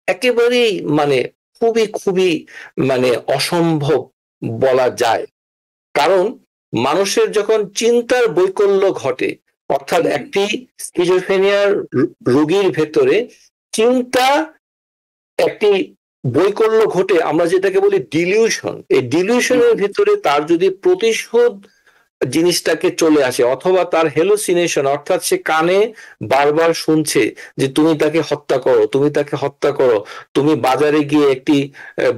একেবারেই মানে খুবই খুবই মানে অসম্ভব বলা যায়। কারণ মানুষের যখন চিন্তার বৈকল্য ঘটে, অর্থাৎ একটি স্কিজোফ্রেনিয়ার রোগীর ভেতরে চিন্তা একটি বৈকল্য ঘটে, আমরা যেটাকে বলি ডিলিউশন, এই ডিলিউশনের ভেতরে তার যদি প্রতিশোধ জিনিসটাকে চলে আসে অথবা তার হেলুসিনেশন, অর্থাৎ সে কানে বারবার শুনছে যে তুমি তাকে হত্যা করো, তুমি তাকে হত্যা করো, তুমি বাজারে গিয়ে একটি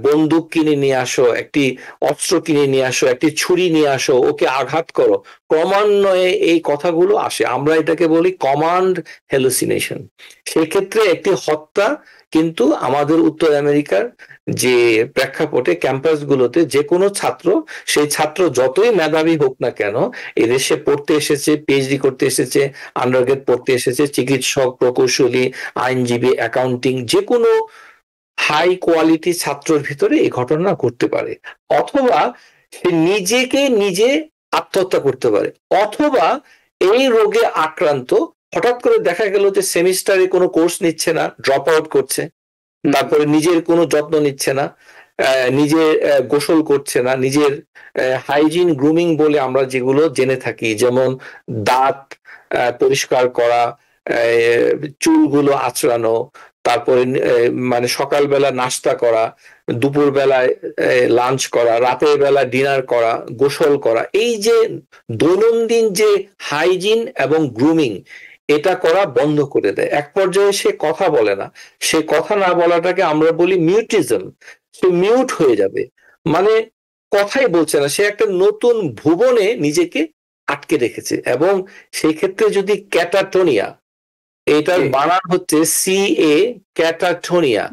বন্দুক কিনে নিয়ে আসো, একটি অস্ত্র কিনে নিয়ে আসো, একটি ছুরি নিয়ে আসো, ওকে আঘাত করো, ক্রমান্বয়ে এই কথাগুলো আসে। আমরা এটাকে বলি কমান্ড হেলুসিনেশন। সেক্ষেত্রে একটি হত্যা কিন্তু আমাদের উত্তর আমেরিকার যে প্রেক্ষাপটে ক্যাম্পাসগুলোতে যে কোনো ছাত্র, সেই ছাত্র যতই মেধাবী হোক না কেন, এদেশে পড়তে এসেছে, পিএইচডি করতে এসেছে, আন্ডারগ্রেড পড়তে এসেছে, চিকিৎসক, প্রকৌশলী, আইনজীবী, অ্যাকাউন্টিং, যে কোনো হাই কোয়ালিটি ছাত্রের ভিতরে এই ঘটনা ঘটতে পারে। অথবা সে নিজেকে নিজে আত্মহত্যা করতে পারে, অথবা এই রোগে আক্রান্ত হঠাৎ করে দেখা গেল যে সেমিস্টারে কোনো কোর্স নিচ্ছে না, ড্রপ আউট করছে, তারপরে নিজের কোনো যত্ন নিচ্ছে না, নিজে গোসল করছে না, নিজের হাইজিন গ্রুমিং বলে আমরা যেগুলো জেনে থাকি, যেমন দাঁত পরিষ্কার করা, চুলগুলো আঁচড়ানো, তারপরে মানে সকালবেলা নাস্তা করা, দুপুর বেলায় লাঞ্চ করা, রাতের বেলা ডিনার করা, গোসল করা, এই যে দৈনন্দিন যে হাইজিন এবং গ্রুমিং, এটা করা বন্ধ করে দেয়। এক পর্যায়ে সে কথা বলে না, সে কথা না বলাটাকে আমরা বলি মিউটিজম। সে মিউট হয়ে যাবে, মানে কথাই বলছে না, সে একটা নতুন ভুবনে নিজেকে আটকে রেখেছে। এবং সেই ক্ষেত্রে যদি ক্যাটাটোনিয়া, এটার বানান হচ্ছে CA, ক্যাটাটোনিয়া।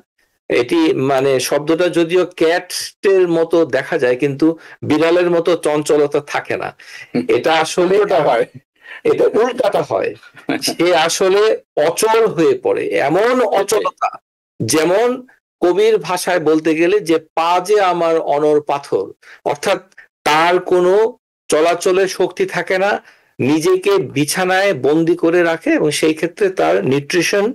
এটি মানে শব্দটা যদিও ক্যাটের মতো দেখা যায় কিন্তু বিড়ালের মতো চঞ্চলতা থাকে না, এটা আসলে এটা উল্টাটা হয়। সে আসলে অচল হয়ে পড়ে, এমন অচলতা যেমন কবির ভাষায় বলতে গেলে যে পা যে আমার অনর পাথর, অর্থাৎ তার কোনো চলাচলের শক্তি থাকে না, নিজেকে বিছানায় বন্দি করে রাখে, এবং সেই ক্ষেত্রে তার নিউট্রিশন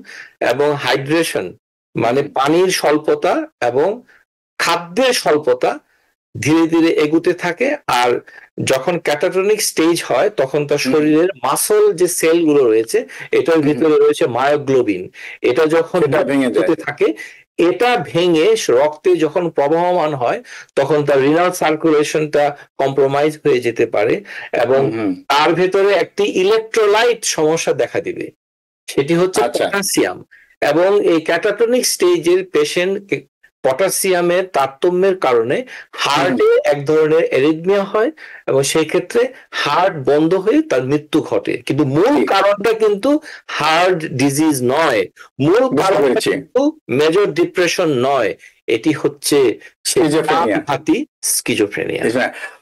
এবং হাইড্রেশন মানে পানির স্বল্পতা এবং খাদ্যের স্বল্পতা ধীরে ধীরে এগুতে থাকে। আর যখন ক্যাটাটনিক স্টেজ হয় তখন তার শরীরের মাসল যে সেলগুলো রয়েছে, এটার ভিতরে রয়েছে মায়োগ্লোবিন, এটা যখন ভেঙে থাকে, এটা ভেঙে রক্তে যখন প্রবাহমান হয় তখন তার রিনাল সার্কুলেশনটা কম্প্রোমাইজ হয়ে যেতে পারে, এবং তার ভেতরে একটি ইলেকট্রোলাইট সমস্যা দেখা দিবে, সেটি হচ্ছে পটাশিয়াম। এবং এই ক্যাটাটনিক স্টেজের পেশেন্ট পটাশিয়ামের তারতম্যের কারণে হার্টে এক ধরনের অ্যারিথমিয়া হয়, এবং সেই ক্ষেত্রে হার্ট বন্ধ হয়ে তার মৃত্যু ঘটে। কিন্তু মূল কারণটা কিন্তু হার্ট ডিজিজ নয়, মূল কারণটা কিন্তু মেজর ডিপ্রেশন নয়, এটি হচ্ছে স্কিজোফ্রেনিয়া।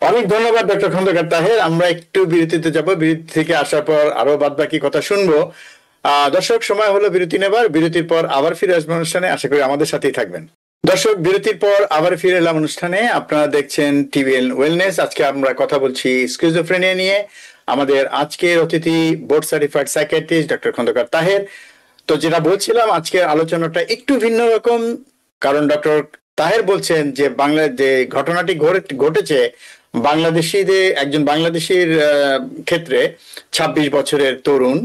অনেক ধন্যবাদ ডক্টর খন্দকার তাহের। আমরা একটু বিরতিতে যাব, বিরতি থেকে আসার পর আরো বাদ বাকি কথা শুনবো। দর্শক, সময় হলো বিরতি নেবার, বিরতির পর আবার ফিরে আসবো অনুষ্ঠানে, আশা করি আমাদের সাথেই থাকবেন। দর্শক, বিরতির পর আবার ফিরে এলাম অনুষ্ঠানে, আপনারা দেখছেন টিভিএন ওয়েলনেস। আজকে আমরা কথা বলছি স্কিজোফ্রেনিয়া নিয়ে। আমাদের আজকের অতিথি board certified psychiatrist doctor Khandaker Taher. তো যেটা বলছিলাম, আজকের আলোচনাটা একটু ভিন্ন রকম, কারণ ডক্টর তাহের বলছেন যে যে ঘটনাটি ঘটেছে বাংলাদেশিদের, একজন বাংলাদেশির ক্ষেত্রে ২৬ বছরের তরুণ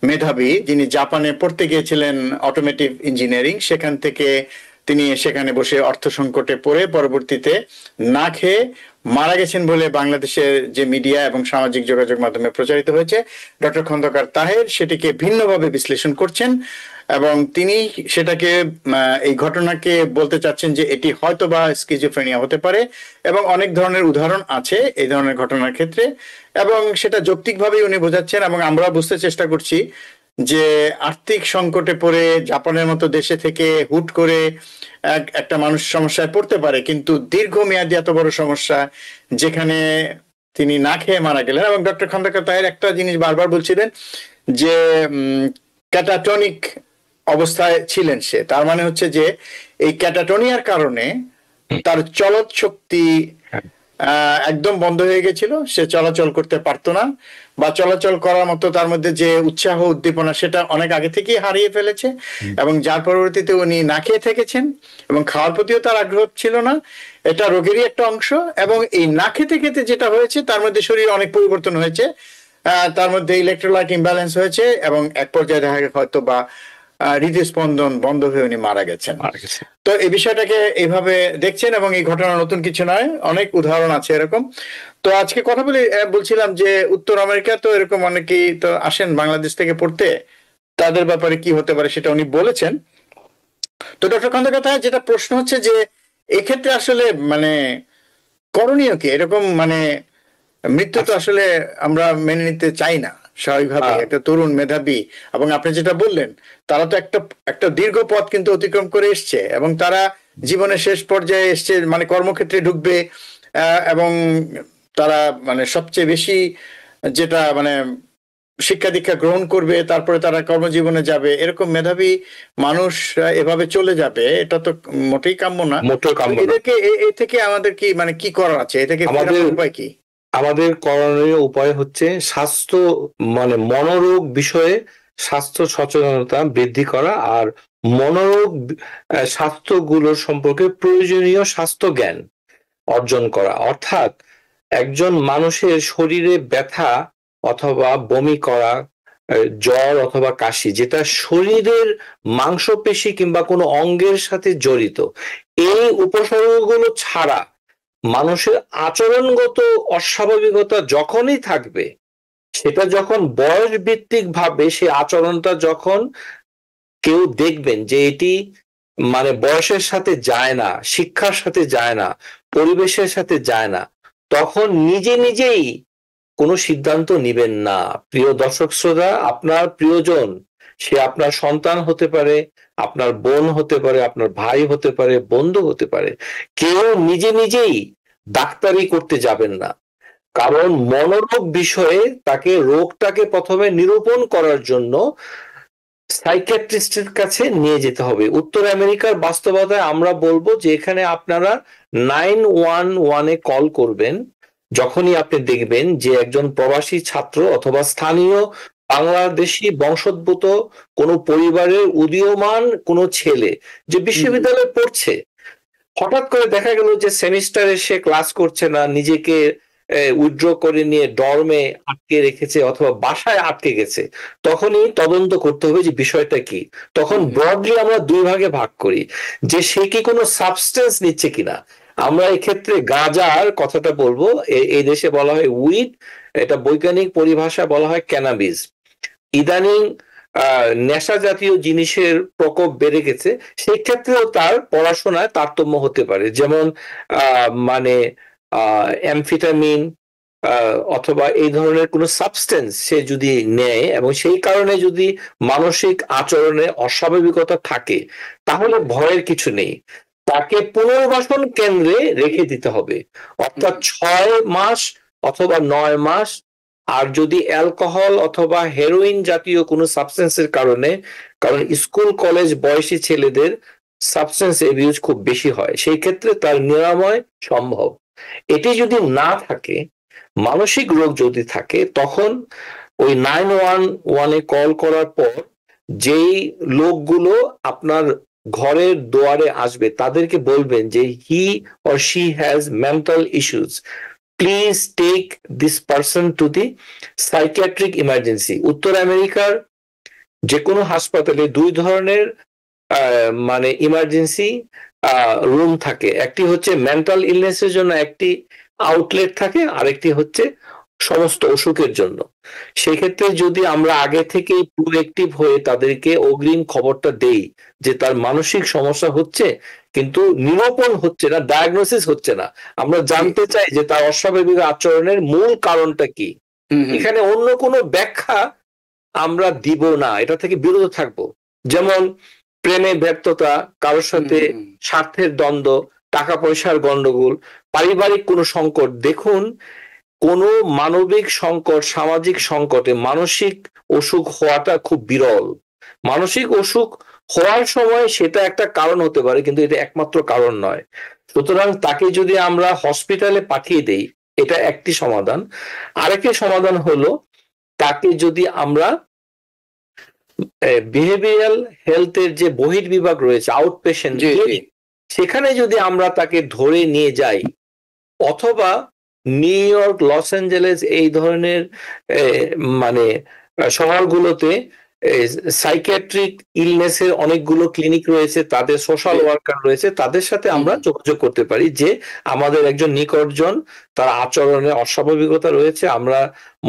মেধাবী, যিনি জাপানে পড়তে গিয়েছিলেন অটোমেটিভ ইঞ্জিনিয়ারিং, সেখান থেকে তিনি সেখানে বসে অর্থ সংকটে পড়ে পরবর্তীতে না খেয়ে মারা গেছেন বলে বাংলাদেশের যে মিডিয়া এবং সামাজিক যোগাযোগ মাধ্যমে প্রচারিত হয়েছে। ডক্টর খন্দকার তাহের সেটিকে ভিন্নভাবে বিশ্লেষণ করছেন এবং তিনি সেটাকে, এই ঘটনাকে বলতে চাচ্ছেন যে এটি হয়তোবা স্কিজোফ্রেনিয়া হতে পারে, এবং অনেক ধরনের উদাহরণ আছে এই ধরনের ঘটনার ক্ষেত্রে, এবং সেটা যৌক্তিকভাবেই উনি বোঝাচ্ছেন। এবং আমরা বুঝতে চেষ্টা করছি যে আর্থিক সংকটে পড়ে জাপানের মতো দেশে থেকে হুট করে একটা মানুষ সমস্যায় পড়তে পারে, কিন্তু দীর্ঘমেয়াদী এত বড় সমস্যা যেখানে তিনি না খেয়ে মারা গেলেন। এবং ডক্টর খন্দকার তাহের একটা জিনিস বারবার বলছিলেন যে ক্যাটাটনিক অবস্থায় ছিলেন সে, তার মানে হচ্ছে যে এই ক্যাটাটোনিয়ার কারণে তার চলৎ শক্তি একদম বন্ধ হয়ে গেছিল, সে চলাচল করতে পারতো না, বা চলাচল করার মতো তার মধ্যে যে উৎসাহ উদ্দীপনা সেটা অনেক আগে থেকেই হারিয়ে ফেলেছে, এবং যার পরবর্তীতে উনি না খেয়ে থেকেছেন এবং খাওয়ার প্রতিও তার আগ্রহ ছিল না। এটা রোগেরই একটা অংশ, এবং এই না খেতে খেতে যেটা হয়েছে তার মধ্যে শরীরে অনেক পরিবর্তন হয়েছে, তার মধ্যে ইলেকট্রোলাইট ইমব্যালেন্স হয়েছে, এবং এক পর্যায়ে দেখা গেছে হয়তো বা হৃদস্পন্দন বন্ধ হয়ে উনি মারা গেছেন। তো এই বিষয়টাকে এইভাবে দেখছেন, এবং এই ঘটনা নতুন কিছু নয়, অনেক উদাহরণ আছে এরকম। তো আজকে কথা বলছিলাম যে উত্তর আমেরিকা তো এরকম অনেকেই তো আসেন বাংলাদেশ থেকে পড়তে, তাদের ব্যাপারে কি হতে পারে সেটা উনি বলেছেন। তো ডক্টর খন্দকার, যেটা প্রশ্ন হচ্ছে যে এক্ষেত্রে আসলে মানে করণীয় কি? এরকম মানে মৃত্যু তো আসলে আমরা মেনে নিতে চাই না স্বাভাবিকভাবে, একটা তরুণ মেধাবী, এবং আপনি যেটা বললেন তারা তো একটা দীর্ঘ পথ কিন্তু অতিক্রম করে এসছে, এবং তারা জীবনের শেষ পর্যায়ে এসছে, মানে কর্মক্ষেত্রে ঢুকবে, এবং তারা মানে সবচেয়ে বেশি যেটা মানে শিক্ষা দীক্ষা গ্রহণ করবে, তারপরে তারা কর্মজীবনে যাবে, এরকম মেধাবী মানুষ এভাবে চলে যাবে, এটা তো মোটেই কাম্য না। এদেরকে এ থেকে আমাদের কি মানে কি করার আছে? এ থেকে ফেরার উপায় কি? আমাদের করণীয় উপায় হচ্ছে স্বাস্থ্য, মানে মনোরোগ বিষয়ে স্বাস্থ্য সচেতনতা বৃদ্ধি করা, আর মনোরোগ স্বাস্থ্যগুলোর সম্পর্কে প্রয়োজনীয় স্বাস্থ্য জ্ঞান অর্জন করা। অর্থাৎ একজন মানুষের শরীরে ব্যথা অথবা বমি করা, জ্বর অথবা কাশি, যেটা শরীরের মাংসপেশি কিংবা কোনো অঙ্গের সাথে জড়িত, এই উপসর্গগুলো ছাড়া মানুষের আচরণগত অস্বাভাবিকতা যখনই থাকবে, সেটা যখন বয়স ভিত্তিক ভাবে সে আচরণটা যখন কেউ দেখবেন যে এটি মানে বয়সের সাথে যায় না, শিক্ষার সাথে যায় না, পরিবেশের সাথে যায় না, তখন নিজে নিজেই কোনো সিদ্ধান্ত নিবেন না। প্রিয় দর্শক শ্রোতা, আপনার প্রিয়জন, সে আপনার সন্তান হতে পারে, আপনার বোন হতে পারে, আপনার ভাই হতে পারে, বন্ধু হতে পারে, কেউ নিজে নিজেই ডাক্তারি করতে যাবেন না। কারণ মনোরোগ বিষয়ে তাকে রোগটাকে প্রথমে নিরূপণ করার জন্য সাইকিয়াট্রিস্টের কাছে নিয়ে যেতে হবে। উত্তর আমেরিকার বাস্তবতায় আমরা বলবো যে এখানে আপনারা 911-এ কল করবেন যখনই আপনি দেখবেন যে একজন প্রবাসী ছাত্র অথবা স্থানীয় বাংলাদেশি বংশোদ্ভূত কোনো পরিবারের উদীয়মান কোনো ছেলে যে বিশ্ববিদ্যালয়ে পড়ছে, হঠাৎ করে দেখা গেল যে সেমিস্টারে সে ক্লাস করছে না, নিজেকে উইথড্র করে নিয়ে ডর্মে আটকে রেখেছে অথবা বাসায় আটকে গেছে, তখনই তদন্ত করতে হবে যে বিষয়টা কি। তখন ব্রডলি আমরা দুই ভাগে ভাগ করি, যে সে কি কোনো সাবস্টেন্স নিচ্ছে কিনা। আমরা এক্ষেত্রে গাঁজার কথাটা বলবো, এই দেশে বলা হয় উইড, এটা বৈজ্ঞানিক পরিভাষা বলা হয় ক্যানাবিস। ইদানিং নেশা জাতীয় জিনিসের প্রকোপ বেড়ে গেছে, সেই ক্ষেত্রেও তার পড়াশোনায় তারতম্য হতে পারে। যেমন মানে অ্যামফিটামিন অথবা এই ধরনের কোনো সাবস্টেন্স সে যদি নেয় এবং সেই কারণে যদি মানসিক আচরণে অস্বাভাবিকতা থাকে, তাহলে ভয়ের কিছু নেই, তাকে পুনর্বাসন কেন্দ্রে রেখে দিতে হবে, অর্থাৎ 6 মাস অথবা 9 মাস। আর যদি অ্যালকোহল অথবা হেরোইন জাতীয় কোনো সাবস্টেন্সের কারণে, কারণ স্কুল কলেজ বয়সী ছেলেদের সাবস্টেন্স অ্যাবিউজ খুব বেশি হয়, সেই ক্ষেত্রে তার নিরাময় সম্ভব। এটি যদি না থাকে, মানসিক রোগ যদি থাকে, তখন ওই 911-এ কল করার পর যেই লোকগুলো আপনার ঘরের দুয়ারে আসবে তাদেরকে বলবেন যে he or she has mental issues, please take this person to the psychiatric emergency. উত্তর আমেরিকার যে কোনো হাসপাতালে দুই ধরনের মানে ইমার্জেন্সি রুম থাকে, একটি হচ্ছে মেন্টাল ইলনেসের জন্য একটি আউটলেট থাকে, আরেকটি হচ্ছে সমস্ত অসুখের জন্য। সেক্ষেত্রে যদি আমরা আগে থেকে প্রোঅ্যাক্টিভ হয়ে তাদেরকে অগ্রিম খবরটা দেই যে তার মানসিক সমস্যা হচ্ছে কিন্তু নিরূপণ হচ্ছে না, ডায়াগনোসিস হচ্ছে না, আমরা জানতে চাই যে তার অস্বাভাবিক আচরণের মূল কারণটা কি, এখানে অন্য কোনো ব্যাখ্যা আমরা দিব না, এটা থেকে বিরত থাকবো। যেমন প্রেমে ব্যর্থতা, কারোর সাথে স্বার্থের দ্বন্দ্ব, টাকা পয়সার গন্ডগোল, পারিবারিক কোনো সংকট। দেখুন, কোনো মানবিক সংকট, সামাজিক সংকটে মানসিক অসুখ হওয়াটা খুব বিরল। মানসিক অসুখ হওয়ার সময় সেটা একটা কারণ হতে পারে, কিন্তু এটা একমাত্র কারণ নয়। সুতরাং তাকে যদি আমরা হসপিটালে পাঠিয়ে দেই, এটা একটি সমাধান। আরেকটি সমাধান হলো তাকে যদি আমরা বিহেভিয়ারাল হেলথের যে বহির্বিভাগ রয়েছে, আউট পেশেন্ট, সেখানে যদি আমরা তাকে ধরে নিয়ে যাই, অথবা নিউ ইয়র্ক, লস অ্যাঞ্জেলেস এই ধরনের মানে শহরগুলোতে সাইকিয়াট্রিক ইলনেসের অনেকগুলো ক্লিনিক রয়েছে, তাদের সোশ্যাল ওয়ার্কার রয়েছে, তাদের সাথে আমরা যোগাযোগ করতে পারি যে আমাদের একজন নিকটজন, তার আচরণে অস্বাভাবিকতা রয়েছে, আমরা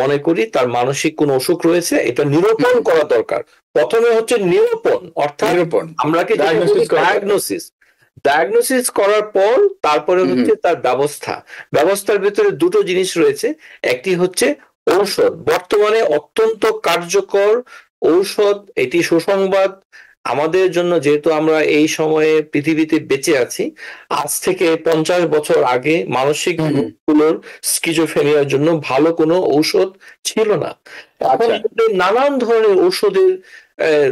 মনে করি তার মানসিক কোন অসুখ রয়েছে, এটা নিরূপণ করা দরকার। প্রথমে হচ্ছে নিরূপণ, অর্থাৎ আমরা কি ডায়াগনোসিস করার পর তারপরে হচ্ছে তার ব্যবস্থার ভিতরে দুটো জিনিস রয়েছে। একটি হচ্ছে ঔষধ, বর্তমানে অত্যন্ত কার্যকর ঔষধ, এটি সুসংবাদ আমাদের জন্য, যেহেতু আমরা এই সময়ে পৃথিবীতে বেঁচে আছি। আজ থেকে 50 বছর আগে মানসিক রোগগুলোর, স্কিজোফ্রেনিয়ার জন্য ভালো কোনো ঔষধ ছিল না। এখন নানান ধরনের ঔষধের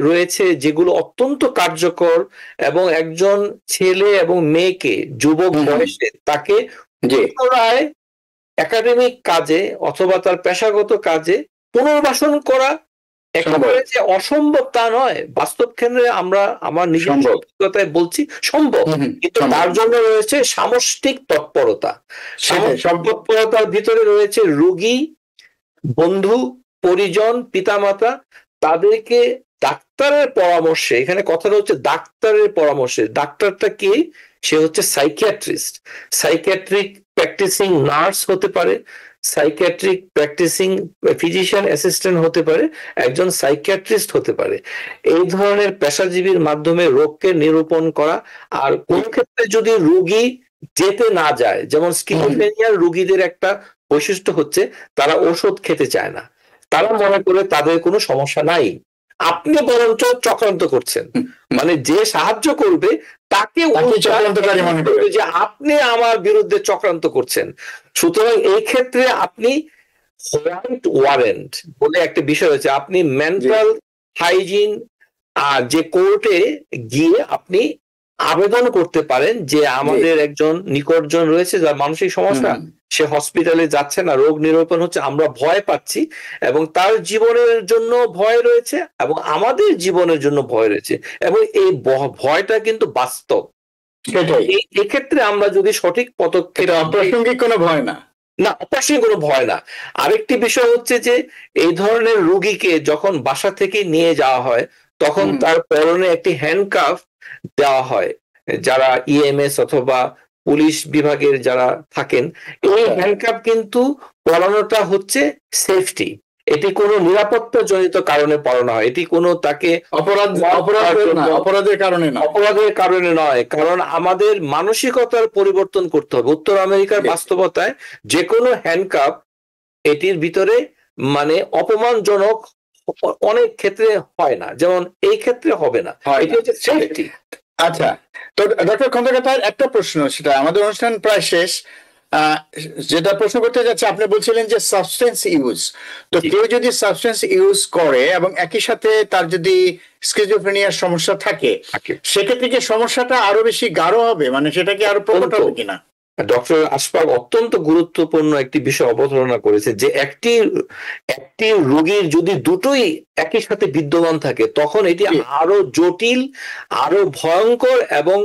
রয়েছে যেগুলো অত্যন্ত কার্যকর, এবং একজন ছেলে এবং মেয়েকে যুবক বয়সে তাকে পুনরায় একাডেমিক কাজে অথবা তার পেশাগত কাজে পুনর্বাসন করা একেবারে যে অসম্ভব তা নয়। বাস্তব ক্ষেত্রে আমরা আমার নিজের অভিজ্ঞতায় বলছি সম্ভব, কিন্তু তার জন্য রয়েছে সামষ্টিক তৎপরতা। তৎপরতার ভিতরে রয়েছে রোগী, বন্ধু, পরিজন, পিতামাতা, তাদেরকে ডাক্তারের পরামর্শে, এখানে কথাটা হচ্ছে ডাক্তারের পরামর্শে। ডাক্তারটা কি? সে হচ্ছে সাইকিয়াট্রিস্ট, সাইকিয়াট্রিক প্র্যাকটিসিং নার্স হতে পারে, সাইকিয়াট্রিক প্র্যাকটিসিং ফিজিশিয়ান অ্যাসিস্ট্যান্ট হতে পারে, একজন সাইকিয়াট্রিস্ট হতে পারে। এই ধরনের পেশাজীবীর মাধ্যমে রোগকে নিরূপণ করা। আর কোন ক্ষেত্রে যদি রোগী যেতে না যায়, যেমন স্কিজোফ্রেনিয়ার রোগীদের একটা বৈশিষ্ট্য হচ্ছে তারা ওষুধ খেতে চায় না, তারা মনে করে তাদের কোনো সমস্যা নাই, আপনি বরঞ্চ চক্রান্ত করছেন, মানে যে সাহায্য করবে তাকে চক্রান্তকারী মনে করবে যে আপনি আমার বিরুদ্ধে চক্রান্ত করছেন। সুতরাং এই ক্ষেত্রে আপনি হোয়াইট ওয়ারেন্ট বলে একটা বিষয় হচ্ছে, আপনি মেন্টাল হাইজিন যে কোর্টে গিয়ে আপনি আবেদন করতে পারেন যে আমাদের একজন নিকটজন রয়েছে যার মানসিক সমস্যা, সে হসপিটালে যাচ্ছে না, রোগ নিরূপণ হচ্ছে, আমরা ভয় পাচ্ছি, এবং তার জীবনের জন্য ভয় রয়েছে এবং আমাদের জীবনের জন্য ভয় রয়েছে, এবং এই ভয়টা কিন্তু বাস্তব। এক্ষেত্রে আমরা যদি সঠিক পদক্ষেপ, অপ্রাসঙ্গিক কোনো ভয় না, না অপ্রাসঙ্গিক কোনো ভয় না। আরেকটি বিষয় হচ্ছে যে এই ধরনের রোগীকে যখন বাসা থেকে নিয়ে যাওয়া হয় তখন তার পরনে একটি হ্যান্ডকাফ দেওয়া হয়, যারা ইএমএস অথবা পুলিশ বিভাগের যারা থাকেন, এই হ্যান্ডকাফ কিন্তু পরানোটা হচ্ছে সেফটি, এটি কোনো নিরাপত্তা জনিত কারণে পরানো হয়, এটি কোনো তাকে অপরাধের কারণে নয়, কারণ আমাদের মানসিকতার পরিবর্তন করতে হবে। উত্তর আমেরিকার বাস্তবতায় যে কোনো হ্যান্ডকাফ এটির ভিতরে মানে অপমানজনক অনেক ক্ষেত্রে হয় না, যেমন এই ক্ষেত্রে হবে না, এটি হচ্ছে সেফটি। আচ্ছা, তো ডক্টর খন্দকার একটা প্রশ্ন, সেটা আমাদের অনুষ্ঠান প্রায় শেষ, যেটা প্রশ্ন করতে যাচ্ছে, আপনি বলছিলেন যে সাবস্টেন্স ইউজ, তো কেউ যদি সাবস্টেন্স ইউজ করে এবং একই সাথে তার যদি স্কিজোফ্রেনিয়ার সমস্যা থাকে, সেক্ষেত্রে কি সমস্যাটা আরো বেশি গাঢ় হবে, মানে সেটা কি আরো প্রকট হবে কিনা? ডক্টর আশফাক অত্যন্ত গুরুত্বপূর্ণ একটি বিষয় অবতারণা করেছে, যে একটি রোগীর যদি দুটোই একই সাথে বিদ্যমান থাকে তখন এটি আরো জটিল, আরো ভয়ঙ্কর এবং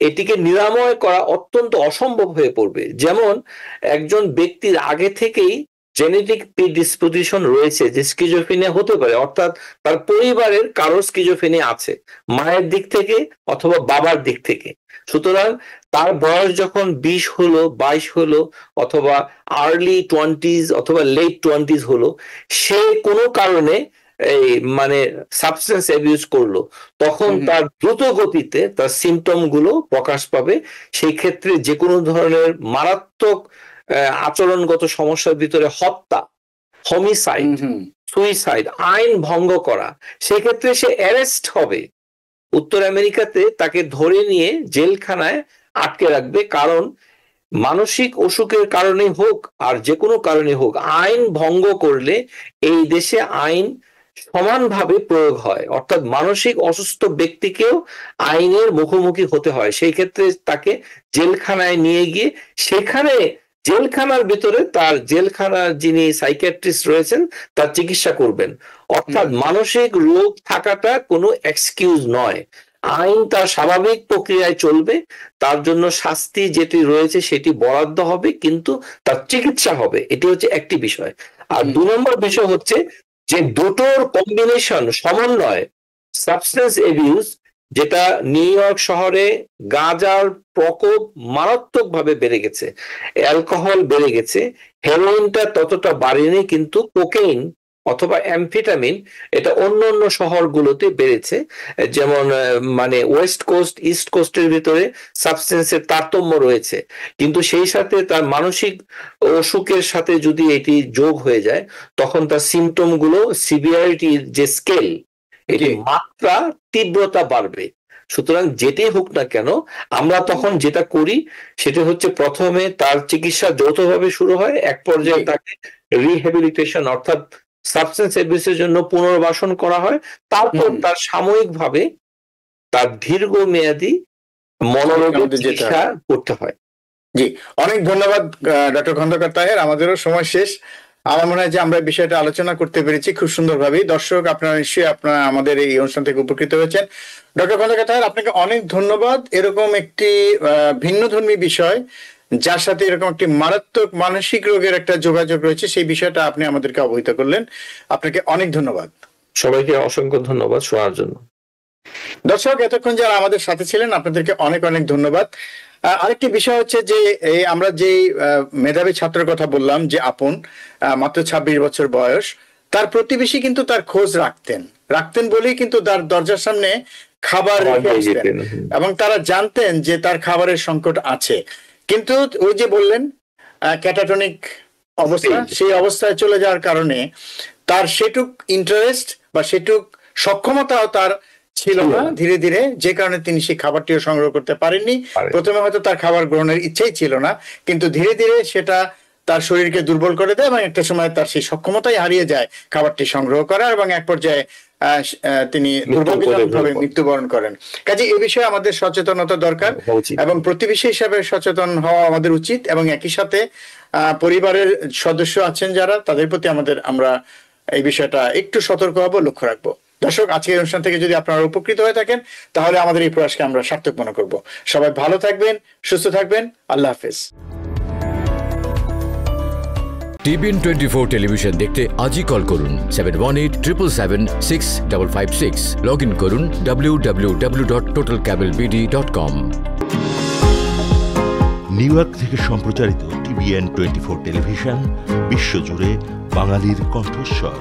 এটিকে নিরাময় করা অত্যন্ত অসম্ভব হয়ে পড়বে। যেমন একজন ব্যক্তির আগে থেকেই জেনেটিক প্রিডিসপোজিশন রয়েছে যে স্কিজোফ্রেনিয়া হতে পারে, অর্থাৎ তার পরিবারের কারো স্কিজোফ্রেনিয়া আছে, মায়ের দিক থেকে অথবা বাবার দিক থেকে। সুতরাং তার বয়স যখন 20 হলো, 22 হলো, অথবা আর্লি 20s অথবা লেট 20s হলো, সে কোনো কারণে এই মানে সাবস্টেন্স অ্যাবিউজ করলো, তখন তার দ্রুত গতিতে তার সিমটম গুলো প্রকাশ পাবে। সেই ক্ষেত্রে যে কোনো ধরনের মারাত্মক আচরণগত সমস্যার ভিতরে হত্যা, হোমিসাইড, সুইসাইড, আইন ভঙ্গ করা, সেক্ষেত্রে সে অ্যারেস্ট হবে। উত্তর আমেরিকাতে তাকে ধরে নিয়ে জেলখানায় আটকে রাখবে, কারণ মানসিক অসুখের কারণে হোক আর যে কোনো কারণে হোক, আইন ভঙ্গ করলে এই দেশে আইন সমানভাবে প্রয়োগ হয়, অর্থাৎ মানসিক অসুস্থ ব্যক্তিকেও আইনের মুখোমুখি হতে হয়। সেই ক্ষেত্রে তাকে জেলখানায় নিয়ে গিয়ে সেখানে জেলখানার ভিতরে তার জেলখানার যিনি সাইকিয়াট্রিস্ট রয়েছেন তার চিকিৎসা করবেন। অর্থাৎ মানসিক রোগ থাকাটা কোনো এক্সকিউজ নয়, আইন তার স্বাভাবিক প্রক্রিয়ায় চলবে, তার জন্য শাস্তি যেটি রয়েছে সেটি বরাদ্দ হবে, কিন্তু তার চিকিৎসা হবে। এটি হচ্ছে একটি বিষয়। আর 2 নম্বর বিষয় হচ্ছে যে দুটোর কম্বিনেশন, সমন্বয়, সাবস্টেন্স এবিউজ, যেটা নিউ ইয়র্ক শহরে গাঁজার প্রকোপ মারাত্মকভাবে বেড়ে গেছে, অ্যালকোহল বেড়ে গেছে, হেরোইনটা ততটা বাড়েনি, কিন্তু কোকেইন অথবা অ্যামফেটামিন এটা অন্য অন্য শহরগুলোতে বেড়েছে। যেমন মানে ওয়েস্ট কোস্ট, ইস্ট কোস্টের ভিতরে সাবস্টেন্সের তারতম্য রয়েছে, কিন্তু সেই সাথে তার মানসিক অসুখের সাথে যদি এটি যোগ হয়ে যায় তখন তার সিমটম গুলো, সিভিয়ারিটির যে স্কেল, এটি মাত্রা, তীব্রতা বাড়বে। সুতরাং যেটাই হোক না কেন, আমরা তখন যেটা করি সেটা হচ্ছে প্রথমে তার চিকিৎসা যৌথভাবে শুরু হয়, এক পর্যায়ে তাকে রিহ্যাবিলিটেশন অর্থাৎ সাবস্টেন্স অ্যাবিউজের জন্য পুনর্বাসন করা হয়, তারপর তার সাময়িকভাবে তার দীর্ঘমেয়াদী মনোরোগের চিকিৎসা করতে হয়। জি, অনেক ধন্যবাদ ডক্টর খন্দকার তাহের। আমাদেরও সময় শেষ। আমার মনে হয় যে আমরা বিষয়টা আলোচনা করতে পেরেছি খুব সুন্দরভাবে। দর্শক আপনারা নিশ্চয়ই আপনারা আমাদের এই অনুষ্ঠান থেকে উপকৃত হয়েছেন। ডক্টর খন্দকার তাহের, আপনাকে অনেক ধন্যবাদ। এরকম একটি ভিন্নধর্মী বিষয় যার সাথে এরকম একটি মারাত্মক মানসিক রোগের একটা যোগাযোগ রয়েছে, সেই বিষয়টা আপনি আমাদেরকে অবহিত করলেন। আপনাকে অনেক ধন্যবাদ। সবাইকে অসংখ্য ধন্যবাদ শোনার জন্য। দর্শক এতক্ষণ যারা আমাদের সাথে ছিলেন আপনাদেরকে অনেক অনেক ধন্যবাদ। আরেকটি বিষয় হচ্ছে যে আমরা যে মেধাবী ছাত্রের কথা বললাম, যে আপন মাত্র 26 বছর বয়স, তার প্রতিবেশী কিন্তু তার খোঁজ রাখতেন বলেই কিন্তু তার দরজার সামনে খাবার রেখে আসতেন, এবং তারা জানতেন যে তার খাবারের সংকট আছে। কিন্তু ওই যে বললেন ক্যাটাটনিক অবস্থা, সেই অবস্থায় চলে যাওয়ার কারণে তার সেটুক ইন্টারেস্ট বা সেটুক সক্ষমতাও তার ছিল না ধীরে ধীরে, যে কারণে তিনি সেই খাবারটিও সংগ্রহ করতে পারেননি। প্রথমে হয়তো তার খাবার গ্রহণের ইচ্ছেই ছিল না, কিন্তু ধীরে ধীরে সেটা তার শরীরকে দুর্বল করে দেয় এবং একটা সময় তার সেই সক্ষমতাই হারিয়ে যায় খাবারটি সংগ্রহ করার, এবং এক পর্যায়ে তিনি দুর্ভাগ্যজনকভাবে মৃত্যুবরণ করেন। কাজে এই বিষয়ে আমাদের সচেতনতা দরকার এবং প্রতিবেশী হিসাবে সচেতন হওয়া আমাদের উচিত, এবং একই সাথে পরিবারের সদস্য আছেন যারা, তাদের প্রতি আমরা এই বিষয়টা একটু সতর্ক হব, লক্ষ্য রাখবো। দর্শক, আজকের অনুষ্ঠান থেকে যদি আপনারা উপকৃত হয়ে থাকেন তাহলে আমাদের এই প্রয়াসকে আমরা সার্থক মনে করব। সবাই ভালো থাকবেন, সুস্থ থাকবেন। আল্লাহ হাফেজ। টিবিএন 24 টেলিভিশন দেখতে আজই কল করুন 7187776556। লগ ইন করুন www.totalcablebd.com। নিউ ইয়র্ক থেকে সম্প্রচারিত টিবিএন 24 টেলিভিশন বিশ্বজুড়ে বাঙালির কণ্ঠস্বর।